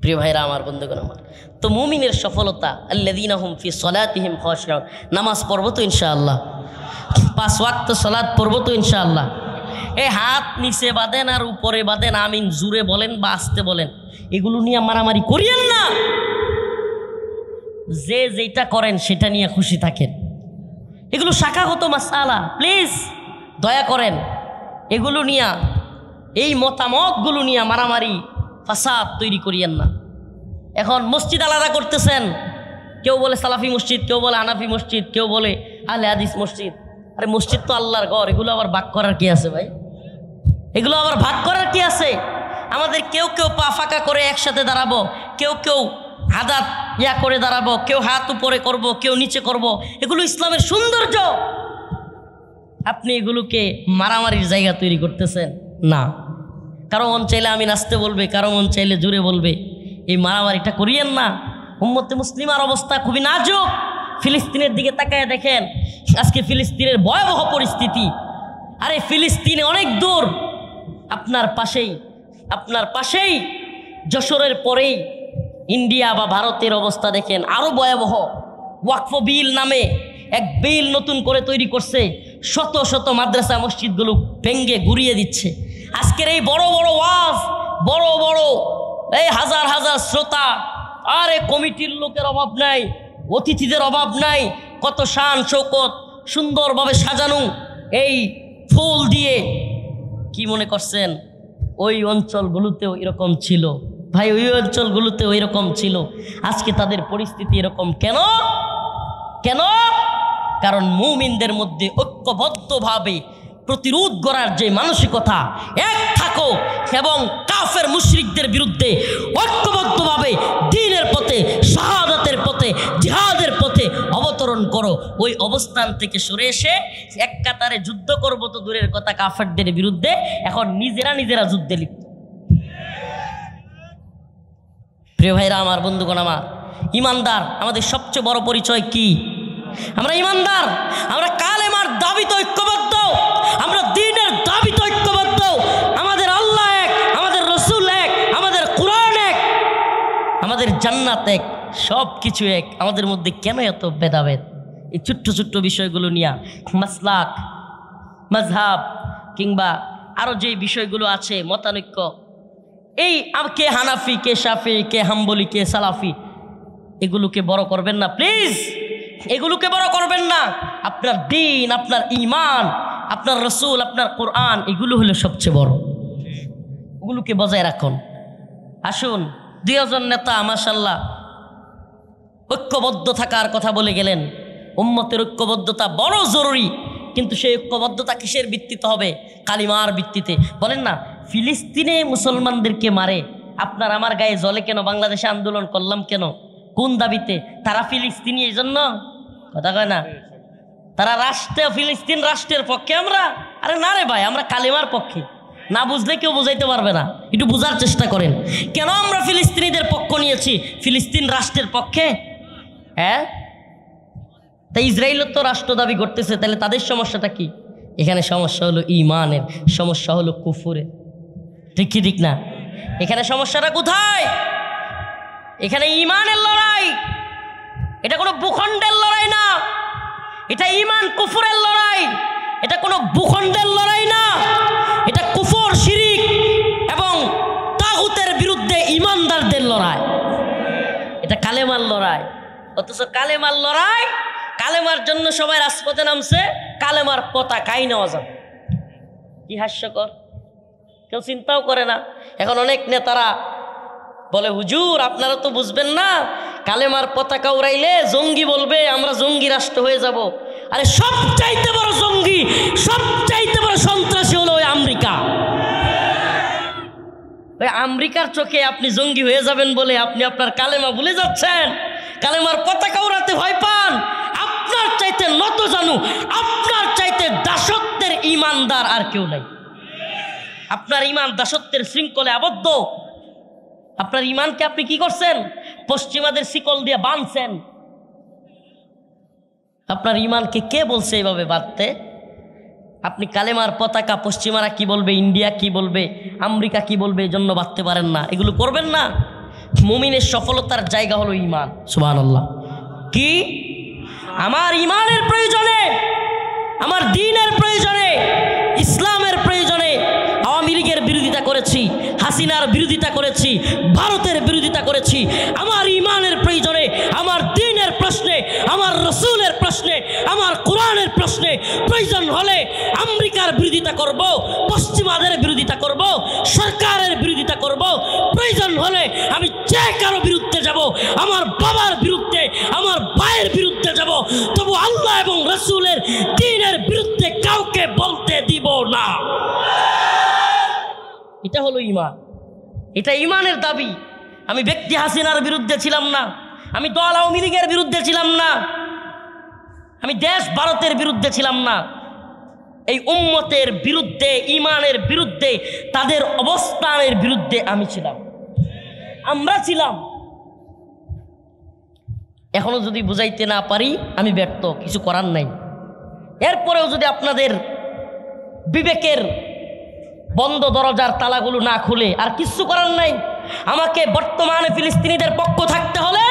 [SPEAKER 1] প্রিয় ভাইরা আমার, বন্ধুগণ আমার, তো মুমিনের সফলতা আল্লাযীনা হুম ফি সালাতিহিম খাশিউন। নামাজ পড়ব তো ইনশাআল্লাহ, 5 ওয়াক্ত সালাত পড়ব তো ইনশাআল্লাহ। এই হাত নিচে বাঁধেন আর উপরে বাঁধেন, আমিন জুড়ে বলেন বা আস্তে বলেন, এগুলো নিয়ে মারামারি করিয়েন না। যে যেটা করেন সেটা নিয়ে খুশি থাকেন। এগুলো শাখাগত মাসআলা, প্লিজ দয়া করেন এগুলো নিয়ে, এই মতামতগুলো নিয়ে মারামারি ফাসাদ তৈরি করিয়েন না। এখন মসজিদ আলাদা করতেছেন, কেউ বলে সালাফি মসজিদ, কেউ বলে হানাফি মসজিদ, কেউ বলে আহলে হাদিস মসজিদ। আরে মসজিদ তো আল্লাহর ঘর, এগুলো আবার ভাগ করার কি আছে ভাই? এগুলো আবার ভাগ করার কি আছে? আমাদের কেউ কেউ পা ফাঁকা করে একসাথে দাঁড়াবো, কেউ কেউ হাত ইয়া করে দাঁড়াবো, কেউ হাত উপরে করব, কেউ নিচে করব, এগুলো ইসলামের সৌন্দর্য। আপনি এগুলোকে মারামারির জায়গা তৈরি করতেছেন না। কারো মন চাইলে আমি নাচতে বলবে, কারো মন চাইলে জুড়ে বলবে, এই মারামারিটা করিয়েন না। উম্মতে মুসলিমার অবস্থা খুবই নাজুক। ফিলিস্তিনের দিকে তাকায় দেখেন, আজকে ফিলিস্তিনের ভয়াবহ পরিস্থিতি। আরে ফিলিস্তিনে অনেক দূর, আপনার পাশেই যশোরের পরেই ইন্ডিয়া বা ভারতের অবস্থা দেখেন আরো ভয়াবহ। ওয়াকফ বিল নামে এক বিল নতুন করে তৈরি করছে, শত শত মাদ্রাসা মসজিদগুলো ভেঙ্গে গুড়িয়ে দিচ্ছে। আজকের এই বড় বড় ওয়াজ, বড় বড় এই হাজার হাজার শ্রোতা, আরে কমিটির লোকের অভাব নাই, অতিথিদের অভাব নাই, কত শান শৌকত সুন্দরভাবে সাজানো এই ফুল দিয়ে, কি মনে করছেন ওই অঞ্চলগুলোতেও এরকম ছিল? ভাই ওই অঞ্চলগুলোতেও এরকম ছিল। আজকে তাদের পরিস্থিতি এরকম কেন? কেন? কারণ মুমিনদের মধ্যে ঐক্যবদ্ধভাবে প্রতিরোধ করার যে মানসিকতা, এক থাকো এবং কাফের মুশরিকদের বিরুদ্ধে ঐক্যবদ্ধভাবে দ্বীনের পথে, শাহাদাতের পথে, জিহাদের পথে অবতরণ করো। ওই অবস্থান থেকে সরে এসে এক কাতারে যুদ্ধ করবো তো দূরের কথা, কাফেরদের বিরুদ্ধে এখন নিজেরা যুদ্ধে লিপ্ত। প্রিয় ভাইরা আমার, বন্ধুগণ আমার, ইমানদার আমাদের সবচেয়ে বড় পরিচয় কি? আমরা ইমানদার, আমরা কালেমার দাবিতে ঐক্যবদ্ধ, আমরা দ্বীনের দাবিতে ঐক্যবদ্ধ। আমাদের আল্লাহ এক, আমাদের রসুল এক, আমাদের কোরআন এক, আমাদের জান্নাত এক, সব কিছু এক। আমাদের মধ্যে কেন এত ভেদাভেদ? এই ছোট্ট ছোট্ট বিষয়গুলো নিয়ে মাসলাক, মাযহাব কিংবা আরও যে বিষয়গুলো আছে মতানৈক্য, এই কে হানাফি, কে শাফি, কে হাম্বলি, কে সালাফি, এগুলোকে বড় করবেন না প্লিজ, এগুলোকে বড় করবেন না। আপনার দ্বীন, আপনার ঈমান, আপনার রসুল, আপনার কোরআন, এগুলো হলো সবচেয়ে বড়। এগুলোকে বজায় রাখুন। আসুন, 2 জন নেতা মাশাআল্লাহ ঐক্যবদ্ধ থাকার কথা বলে গেলেন। উম্মতের ঐক্যবদ্ধতা বড় জরুরি, কিন্তু সেই ঐক্যবদ্ধতা কিসের ভিত্তিতে হবে? কালিমার ভিত্তিতে। বলেন না, ফিলিস্তিনে মুসলমানদেরকে মারে, আপনার আমার গায়ে জ্বলে কেন? বাংলাদেশে আন্দোলন করলাম কেন? কোন দাবিতে? তারা ফিলিস্তিনি, এই জন্য কথা কয় না? তারা রাষ্ট্রে, ফিলিস্তিন রাষ্ট্রের পক্ষে, আমরা আরে না রে ভাই, আমরা কালিমার পক্ষে। না বুঝলে কেউ বুঝাইতে পারবে না, একটু বোঝার চেষ্টা করেন। কেন আমরা ফিলিস্তিনিদের পক্ষ নিয়েছি? ফিলিস্তিন রাষ্ট্রের পক্ষে। হ্যাঁ, তাই ইসরায়েলও তো রাষ্ট্র দাবি করতেছে, তাহলে তাদের সমস্যাটা কি? এখানে সমস্যা হলো ঈমানের, সমস্যা হলো কুফুরের। ঠিক কি ঠিক না? এখানে সমস্যাটা কোথায়? এখানে ঈমানের লড়াই। এটা কোনো ভূখণ্ডের লড়াই না, এটা ঈমান কুফুরের লড়াই। এটা কোনো ভূখণ্ডের লড়াই না, এটা কুফর, শিরিক এবং তাগুতের বিরুদ্ধে ঈমানদারদের লড়াই। এটা কালেমার লড়াই। অথচ কালেমার লড়াই, কালেমার জন্য সবাই রাজপথে নামছে, কালেমার পতাকাই নেওয়া যাবে। কি হাস্যকর, কেউ চিন্তাও করে না। এখন অনেক নেতারা বলে, হুজুর আপনারা তো বুঝবেন না, কালেমার পতাকা উড়াইলে জঙ্গি বলবে, আমরা জঙ্গি রাষ্ট্র হয়ে যাব। আরে সবচাইতে বড় জঙ্গি, সবচাইতে বড় সন্ত্রাসী হলো ওই আমেরিকা। ওই আমেরিকার চোখে আপনি জঙ্গি হয়ে যাবেন বলে আপনি আপনার কালেমা ভুলে যাচ্ছেন, কালেমার পতাকা উড়াতে ভয় পান। আপনার চাইতে নত জানু, আপনার চাইতে দাসত্বের ঈমানদার আর কেউ নাই। আপনার ঈমান দাসত্বের শৃঙ্খলে আবদ্ধ। আপনার ঈমানকে আপনি কি করছেন? পশ্চিমাদের শিকল দিয়ে বাঁধছেন। আপনার ঈমানকে কে বলছে এইভাবে বাঁধতে? আপনি কালেমার পতাকা পশ্চিমারা কি বলবে, ইন্ডিয়া কি বলবে, আমেরিকা কি বলবে, এই জন্য বাঁধতে পারেন না, এগুলো করবেন না। মুমিনের সফলতার জায়গা হলো ঈমান। সুবহানাল্লাহ। কি আমার ঈমানের প্রয়োজনে, আমার দ্বীনের প্রয়োজনে, ইসলামের প্রয়োজনে আওয়ামী লীগের বিরোধিতা করেছি, হাসিনার বিরোধিতা করেছি, ভারতের বিরোধিতা করেছি। আমার ঈমানের প্রয়োজনে, আমার দ্বীনের প্রশ্নে, আমার রসুলের প্রশ্নে, আমার কোরআনের প্রশ্নে প্রয়োজন হলে আমেরিকার বিরোধিতা করব, পশ্চিমাদের বিরোধিতা করব, সরকারের বিরোধিতা করব। প্রয়োজন হলে আমি যে কারো বিরুদ্ধে যাব, আমার বাবার বিরুদ্ধে, আমার ভাইয়ের বিরুদ্ধে যাব, তবু আল্লাহ এবং রসুলের দ্বীনের বিরুদ্ধে কাউকে বলতে দিব না। এটা হলো ঈমান, এটা ঈমানের দাবি। আমি ব্যক্তি হাসিনার বিরুদ্ধে ছিলাম না, আমি দল আওয়ামী লীগের বিরুদ্ধে ছিলাম না, আমি দেশ ভারতের বিরুদ্ধে ছিলাম না। এই উম্মতের বিরুদ্ধে, ঈমানের বিরুদ্ধে, তাদের অবস্থানের বিরুদ্ধে আমি ছিলাম, আমরা ছিলাম। এখনো যদি বুঝাইতে না পারি আমি ব্যর্থ, কিছু করার নাই। এরপরেও যদি আপনাদের বিবেকের বন্ধ দরজার তালাগুলো না খুলে, আর কিছু করার নাই। আমাকে বর্তমানে ফিলিস্তিনিদের পক্ষ থাকতে হলে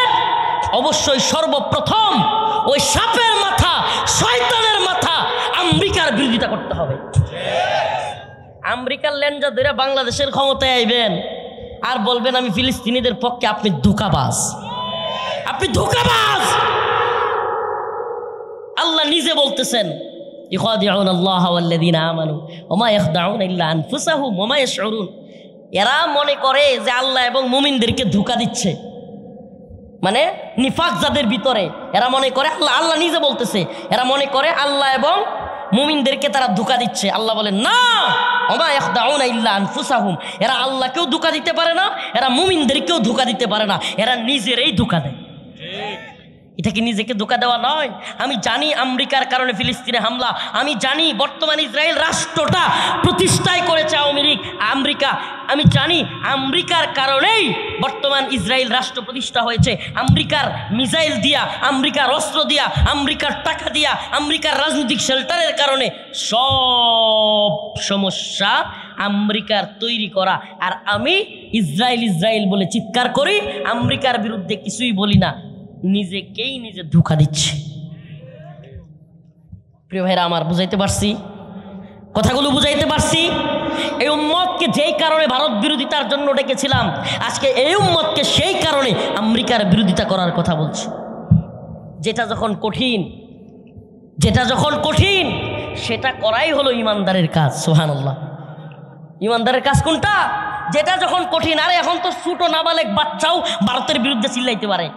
[SPEAKER 1] অবশ্যই সর্বপ্রথম ওই সাপের মাথা, শয়তানের মাথা আমেরিকার বিরোধিতা করতে হবে। আমেরিকার লেঞ্জা ধরে বাংলাদেশের ক্ষমতায় আইবেন আর বলবেন আমি ফিলিস্তিনিদের পক্ষে, আপনি ধোঁকাবাজ, আপনি ধোঁকাবাজ। আল্লাহ নিজে বলতেছেন ইখাদিউন আল্লাহ ওয়াল্লাযীনা আমানু ওয়া মা ইয়াখদাউনা ইল্লা আনফুসাহুম ওয়া মা ইয়াশউরুন। এরা মনে করে যে আল্লাহ এবং মুমিনদেরকে ধোঁকা দিচ্ছে, মানে নিফাক যাদের ভিতরে, এরা মনে করে আল্লাহ নিজে বলতেছে, এরা মনে করে আল্লাহ এবং মুমিনদেরকে তারা ধোঁকা দিচ্ছে। আল্লাহ বলেন না, ওয়া মা ইয়াখদাউনা ইল্লা আনফুসাহুম। এরা আল্লাহকেও ধোঁকা দিতে পারে না, এরা মুমিনদেরকেও ধোঁকা দিতে পারে না, এরা নিজেরাই ধোঁকা দেয়। এটা কি নিজেকে ধোঁকা দেওয়া নয়? আমি জানি আমেরিকার কারণে ফিলিস্তিনে হামলা, আমি জানি বর্তমান ইসরায়েল রাষ্ট্রটা প্রতিষ্ঠায় করেছে আওয়ামী লীগ আমেরিকা, আমি জানি আমেরিকার কারণেই বর্তমান ইসরায়েল রাষ্ট্র প্রতিষ্ঠা হয়েছে। আমেরিকার মিসাইল দিয়া, আমেরিকার অস্ত্র দিয়া, আমেরিকার টাকা দিয়া, আমেরিকার রাজনৈতিক শেল্টারের কারণে সব সমস্যা আমেরিকার তৈরি করা। আর আমি ইসরায়েল ইসরায়েল বলে চিৎকার করি, আমেরিকার বিরুদ্ধে কিছুই বলি না, নিজেকেই নিজে ধোঁকা দিচ্ছে। প্রিয় ভাইরা আমার, বুঝাইতে পারছি? কথাগুলো বুঝাইতে পারছি? এই উম্মতকে যেই কারণে ভারত বিরোধিতার জন্য ডেকেছিলাম, আজকে এই উম্মতকে সেই কারণে আমেরিকার বিরোধিতা করার কথা বলছি। যেটা যখন কঠিন সেটা করাই হলো ইমানদারের কাজ। সুবহানাল্লাহ। ইমানদারের কাজ কোনটা? যেটা যখন কঠিন। আরে এখন তো ছোট নাবালেক বাচ্চাও ভারতের বিরুদ্ধে চিল্লাইতে পারে।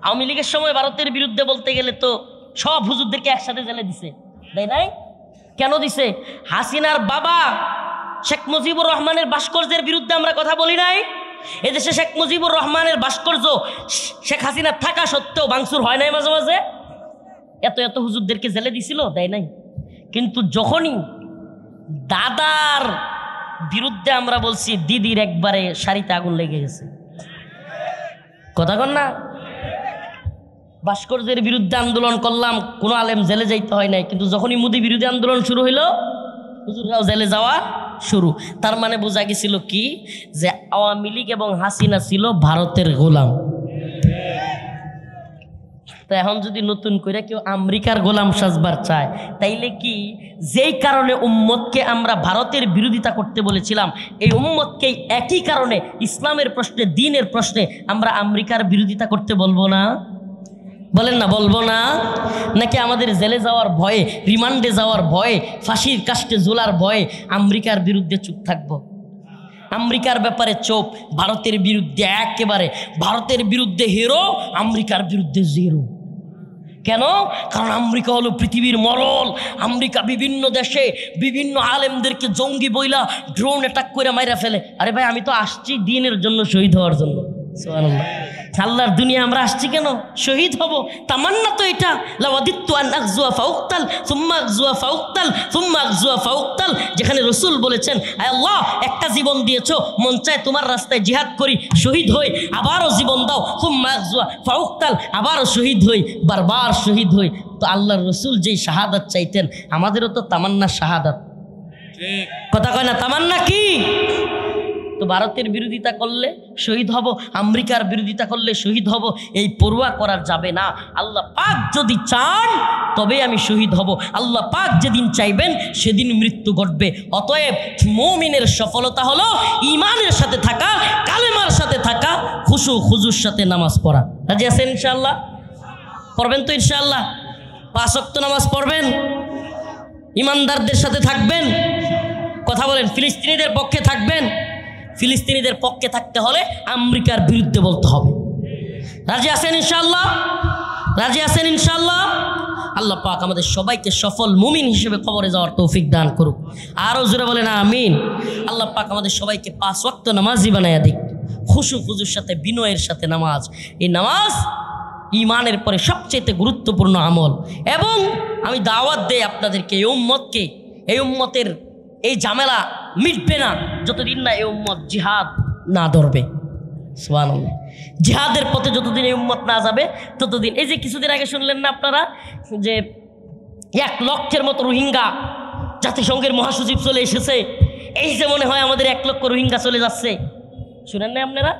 [SPEAKER 1] আওয়ামী লীগের সময় ভারতের বিরুদ্ধে বলতে গেলে তো সব হুজুরদেরকে একসাথে জেলে দিছে, তাই নাই? কেন দিছে? হাসিনার বাবা শেখ মুজিবুর রহমানের ভাস্কর্যের বিরুদ্ধে আমরা কথা বলি নাই? এদেশে শেখ মুজিবুর রহমানের ভাস্কর্য শেখ হাসিনা থাকা সত্ত্বেও ভাঙচুর হয় নাই মাঝে মাঝে? এত হুজুরদেরকে জেলে দিছিল, তাই নাই? কিন্তু যখনই দাদার বিরুদ্ধে আমরা বলছি, দিদির একবারে শাড়িতে আগুন লেগে গেছে। কথা কন না? ভাস্কর্যের বিরুদ্ধে আন্দোলন করলাম, কোনো আলেম জেলে যাইতে হয় নাই, কিন্তু যখনই মোদি বিরোধী আন্দোলন শুরু হইল হুজুররাও জেলে যাওয়া শুরু। তার মানে বোঝা গেছিল কি, যে আওয়ামী লীগ এবং হাসিনা ছিল ভারতের গোলাম। তো এখন যদি নতুন করে কেউ আমেরিকার গোলাম সাজবার চায়, তাইলে কি যেই কারণে উম্মতকে আমরা ভারতের বিরোধিতা করতে বলেছিলাম, এই উম্মতকে একই কারণে ইসলামের প্রশ্নে, দ্বীনের প্রশ্নে আমরা আমেরিকার বিরোধিতা করতে বলবো না? বলেন না, বলবো না? নাকি আমাদের জেলে যাওয়ার ভয়ে, রিমান্ডে যাওয়ার ভয়ে, ফাঁসির কাস্টে ঝোলার ভয়ে আমেরিকার বিরুদ্ধে চুপ থাকবো? আমেরিকার ব্যাপারে চোপ, ভারতের বিরুদ্ধে একেবারে, ভারতের বিরুদ্ধে হিরো, আমেরিকার বিরুদ্ধে জিরো। কেন? কারণ আমেরিকা হলো পৃথিবীর মরল। আমেরিকা বিভিন্ন দেশে বিভিন্ন আলেমদেরকে জঙ্গি বইলা ড্রোন অ্যাটাক করে মাইরা ফেলে। আরে ভাই, আমি তো আসছি দ্বীনের জন্য, শহীদ হওয়ার জন্য। সুবহানাল্লাহ। আল্লাহর দুনিয়া আমরা আসছি কেন? শহীদ হব। তামান্না তো এটা, লাওয়াদিত্তু আন আকজুয়া ফাউকতাল সুম্মা আকজুয়া ফাউকতাল সুম্মা আকজুয়া ফাউকতাল। যেখানে রাসূল বলেছেন, আয় আল্লাহ, একটা জীবন দিয়েছো, মন চায় তোমার রাস্তায় জিহাদ করি, শহীদ হই, আবারও জীবন দাও, সুম্মা আকজুয়া ফাউকতাল, আবারও শহীদ হই, বারবার শহীদ হই। তো আল্লাহর রাসূল যেই শাহাদাত চাইতেন, আমাদেরও তো তামান্না শাহাদাত। কথা কয় না? তামান্না কি? তো ভারতের বিরোধিতা করলে শহীদ হব, আমেরিকার বিরোধিতা করলে শহীদ হব, এই পরোয়া করা যাবে না। আল্লাহ পাক যদি চান তবে আমি শহীদ হব, আল্লাহ পাক যেদিন চাইবেন সেদিন মৃত্যু ঘটবে। অতএব মুমিনের সফলতা হলো ঈমানের সাথে থাকা, কালেমার সাথে থাকা, খুশু খুজুর সাথে নামাজ পড়া। রাজি আছেন ইনশাআল্লাহ? পড়বেন তো ইনশাআল্লাহ? 5 ওয়াক্ত নামাজ পড়বেন, ঈমানদারদের সাথে থাকবেন। কথা বলেন, ফিলিস্তিনিদের পক্ষে থাকবেন। ফিলিস্তিনিদের পক্ষে থাকতে হলে আমেরিকার বিরুদ্ধে বলতে হবে। রাজি আছেন ইনশাআল্লাহ? রাজি আছেন ইনশাআল্লাহ? আল্লাহ পাক আমাদের সবাইকে সফল মুমিন হিসেবে কবরে যাওয়ার তৌফিক দান করুক। আরও জোরে বলেন আমিন। আল্লাহ পাক আমাদের সবাইকে 5 ওয়াক্ত নামাজি বানায়া দিক, খুশু খুজুর সাথে, বিনয়ের সাথে নামাজ। এই নামাজ ঈমানের পরে সবচেয়ে গুরুত্বপূর্ণ আমল। এবং আমি দাওয়াত দেই আপনাদেরকে, এই উম্মতকে, এই উম্মতের এই ঝামেলা মিটবে না যতদিন না এই উম্মত জিহাদ না ধরবে। সুবহানাল্লাহ। জিহাদের পথে যতদিন এই উম্মত না যাবে ততদিন। এই যে কিছুদিন আগে শুনলেন না আপনারা, যে 1 লক্ষের মতো রোহিঙ্গা জাতিসংঘের মহাসচিব চলে এসেছে। এই যে মনে হয় আমাদের 1 লক্ষ রোহিঙ্গা চলে যাচ্ছে, শুনেন না আপনারা?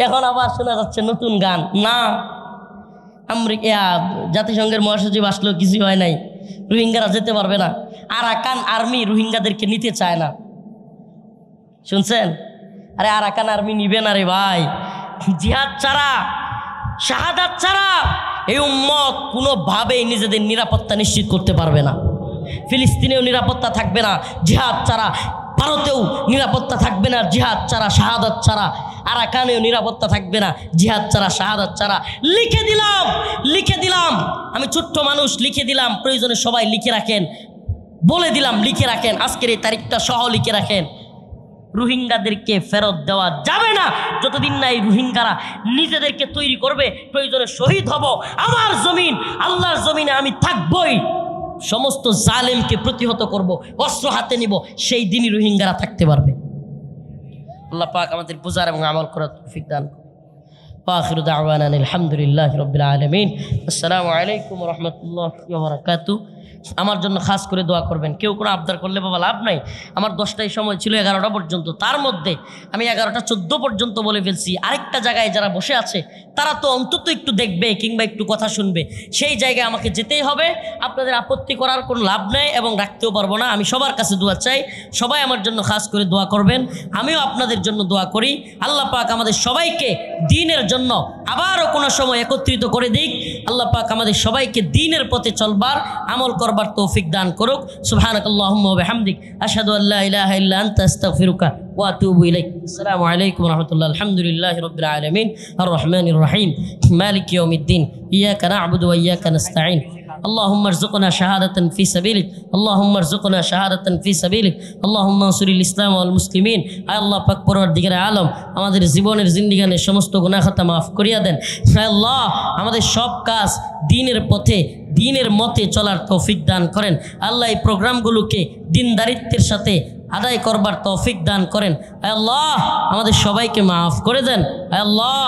[SPEAKER 1] এখন আবার শোনা যাচ্ছে নতুন গান, না আমেরিকা জাতিসংঘের মহাসচিব আসলেও কিছু হয় নাই, রোহিঙ্গারা যেতে পারবে না, আরাকান আর্মি রোহিঙ্গাদেরকে নিতে চায় না। শুনছেন? আরে আরাকান আর্মি নিবে না রে ভাই। জিহাদ ছাড়া, শাহাদাত ছাড়া এই উম্মত কোনোভাবেই নিজেদের নিরাপত্তা নিশ্চিত করতে পারবে না। ফিলিস্তিনেও নিরাপত্তা থাকবে না জিহাদ ছাড়া, ভারতেও নিরাপত্তা থাকবে না জিহাদ ছাড়া, শাহাদাত ছাড়া, আরাকানেও নিরাপত্তা থাকবে না জিহাদ ছাড়া, শাহাদাত ছাড়া। লিখে দিলাম, আমি ছোট্ট মানুষ, লিখে দিলাম, প্রয়োজনে সবাই লিখে রাখেন, বলে দিলাম লিখে রাখেন, আজকের এই তারিখটা সহ লিখে রাখেন। রোহিঙ্গাদেরকে ফেরত দেওয়া যাবে না যতদিন না এই রোহিঙ্গারা নিজেদেরকে তৈরি করবে, প্রয়োজনে শহীদ হব, আমার জমিন আল্লাহর জমিনে আমি থাকবই, সমস্ত জালেমকে প্রতিহত করব, অস্ত্র হাতে নিব, সেই দিনই রোহিঙ্গারা থাকতে পারবে। আল্লাহ পাক আমাদের বুঝার এবং আমল করার তৌফিক দান করুন। আখিরু দাওয়ানা আলহামদুলিল্লাহি রাব্বিল আলামিন। আসসালামু আলাইকুম ওয়া রাহমাতুল্লাহি ওয়া বারাকাতুহু। আমার জন্য খাস করে দোয়া করবেন। কেউ কোনো আবদার করলে বাবা লাভ নাই। আমার 10টায় সময় ছিল 11টা পর্যন্ত, তার মধ্যে আমি 11টা 14 পর্যন্ত বলে ফেলছি। আরেকটা জায়গায় যারা বসে আছে তারা তো অন্তত একটু দেখবে কিংবা একটু কথা শুনবে, সেই জায়গায় আমাকে যেতেই হবে। আপনাদের আপত্তি করার কোনো লাভ নেই এবং রাখতেও পারবো না। আমি সবার কাছে দোয়া চাই, সবাই আমার জন্য খাস করে দোয়া করবেন, আমিও আপনাদের জন্য দোয়া করি। আল্লাহ পাক আমাদের সবাইকে দ্বীনের জন্য আবারও কোনো সময় একত্রিত করে দিক। আল্লাহ পাক আমাদের সবাইকে দ্বীনের পথে চলবার, আমল করবার তৌফিক দান করুক। সুবহানাকাল্লাহুম্মা ওয়া বিহামদিক, আশহাদু আল্লা ইলাহা ইল্লা আনতা আস্তাগফিরুকা ওয়া আতুবু ইলাইক। আসসালামু আলাইকুম ওয়া রাহমাতুল্লাহ। আলহামদুলিল্লাহি রাব্বিল আলামিন আর রহমানির রহিম মালিকি ইয়াউমিদ্দিন ইয়াকা না'বুদু ওয়া ইয়াকা নাস্তাঈন। اللهم ارزقنا شهادة في سبيلك، اللهم ارزقنا شهادة في سبيلك، اللهم انصر الإسلام والمسلمين। আয় আল্লাহ পাক পরওয়ারদিগারে আলম আমাদের জীবনের জিন্দেগানের সমস্ত গুনাহ খাতা মাফ করিয়া দেন। আয় আল্লাহ আমাদের সব কাজ দ্বীনের পথে, দ্বীনের মতে চলার তৌফিক দান করেন। আল্লাহ এই প্রোগ্রামগুলোকে দ্বীনদারিত্বের সাথে আদায় করবার তৌফিক দান করেন। আয় আল্লাহ আমাদের সবাইকে মাফ করে দেন। আয় আল্লাহ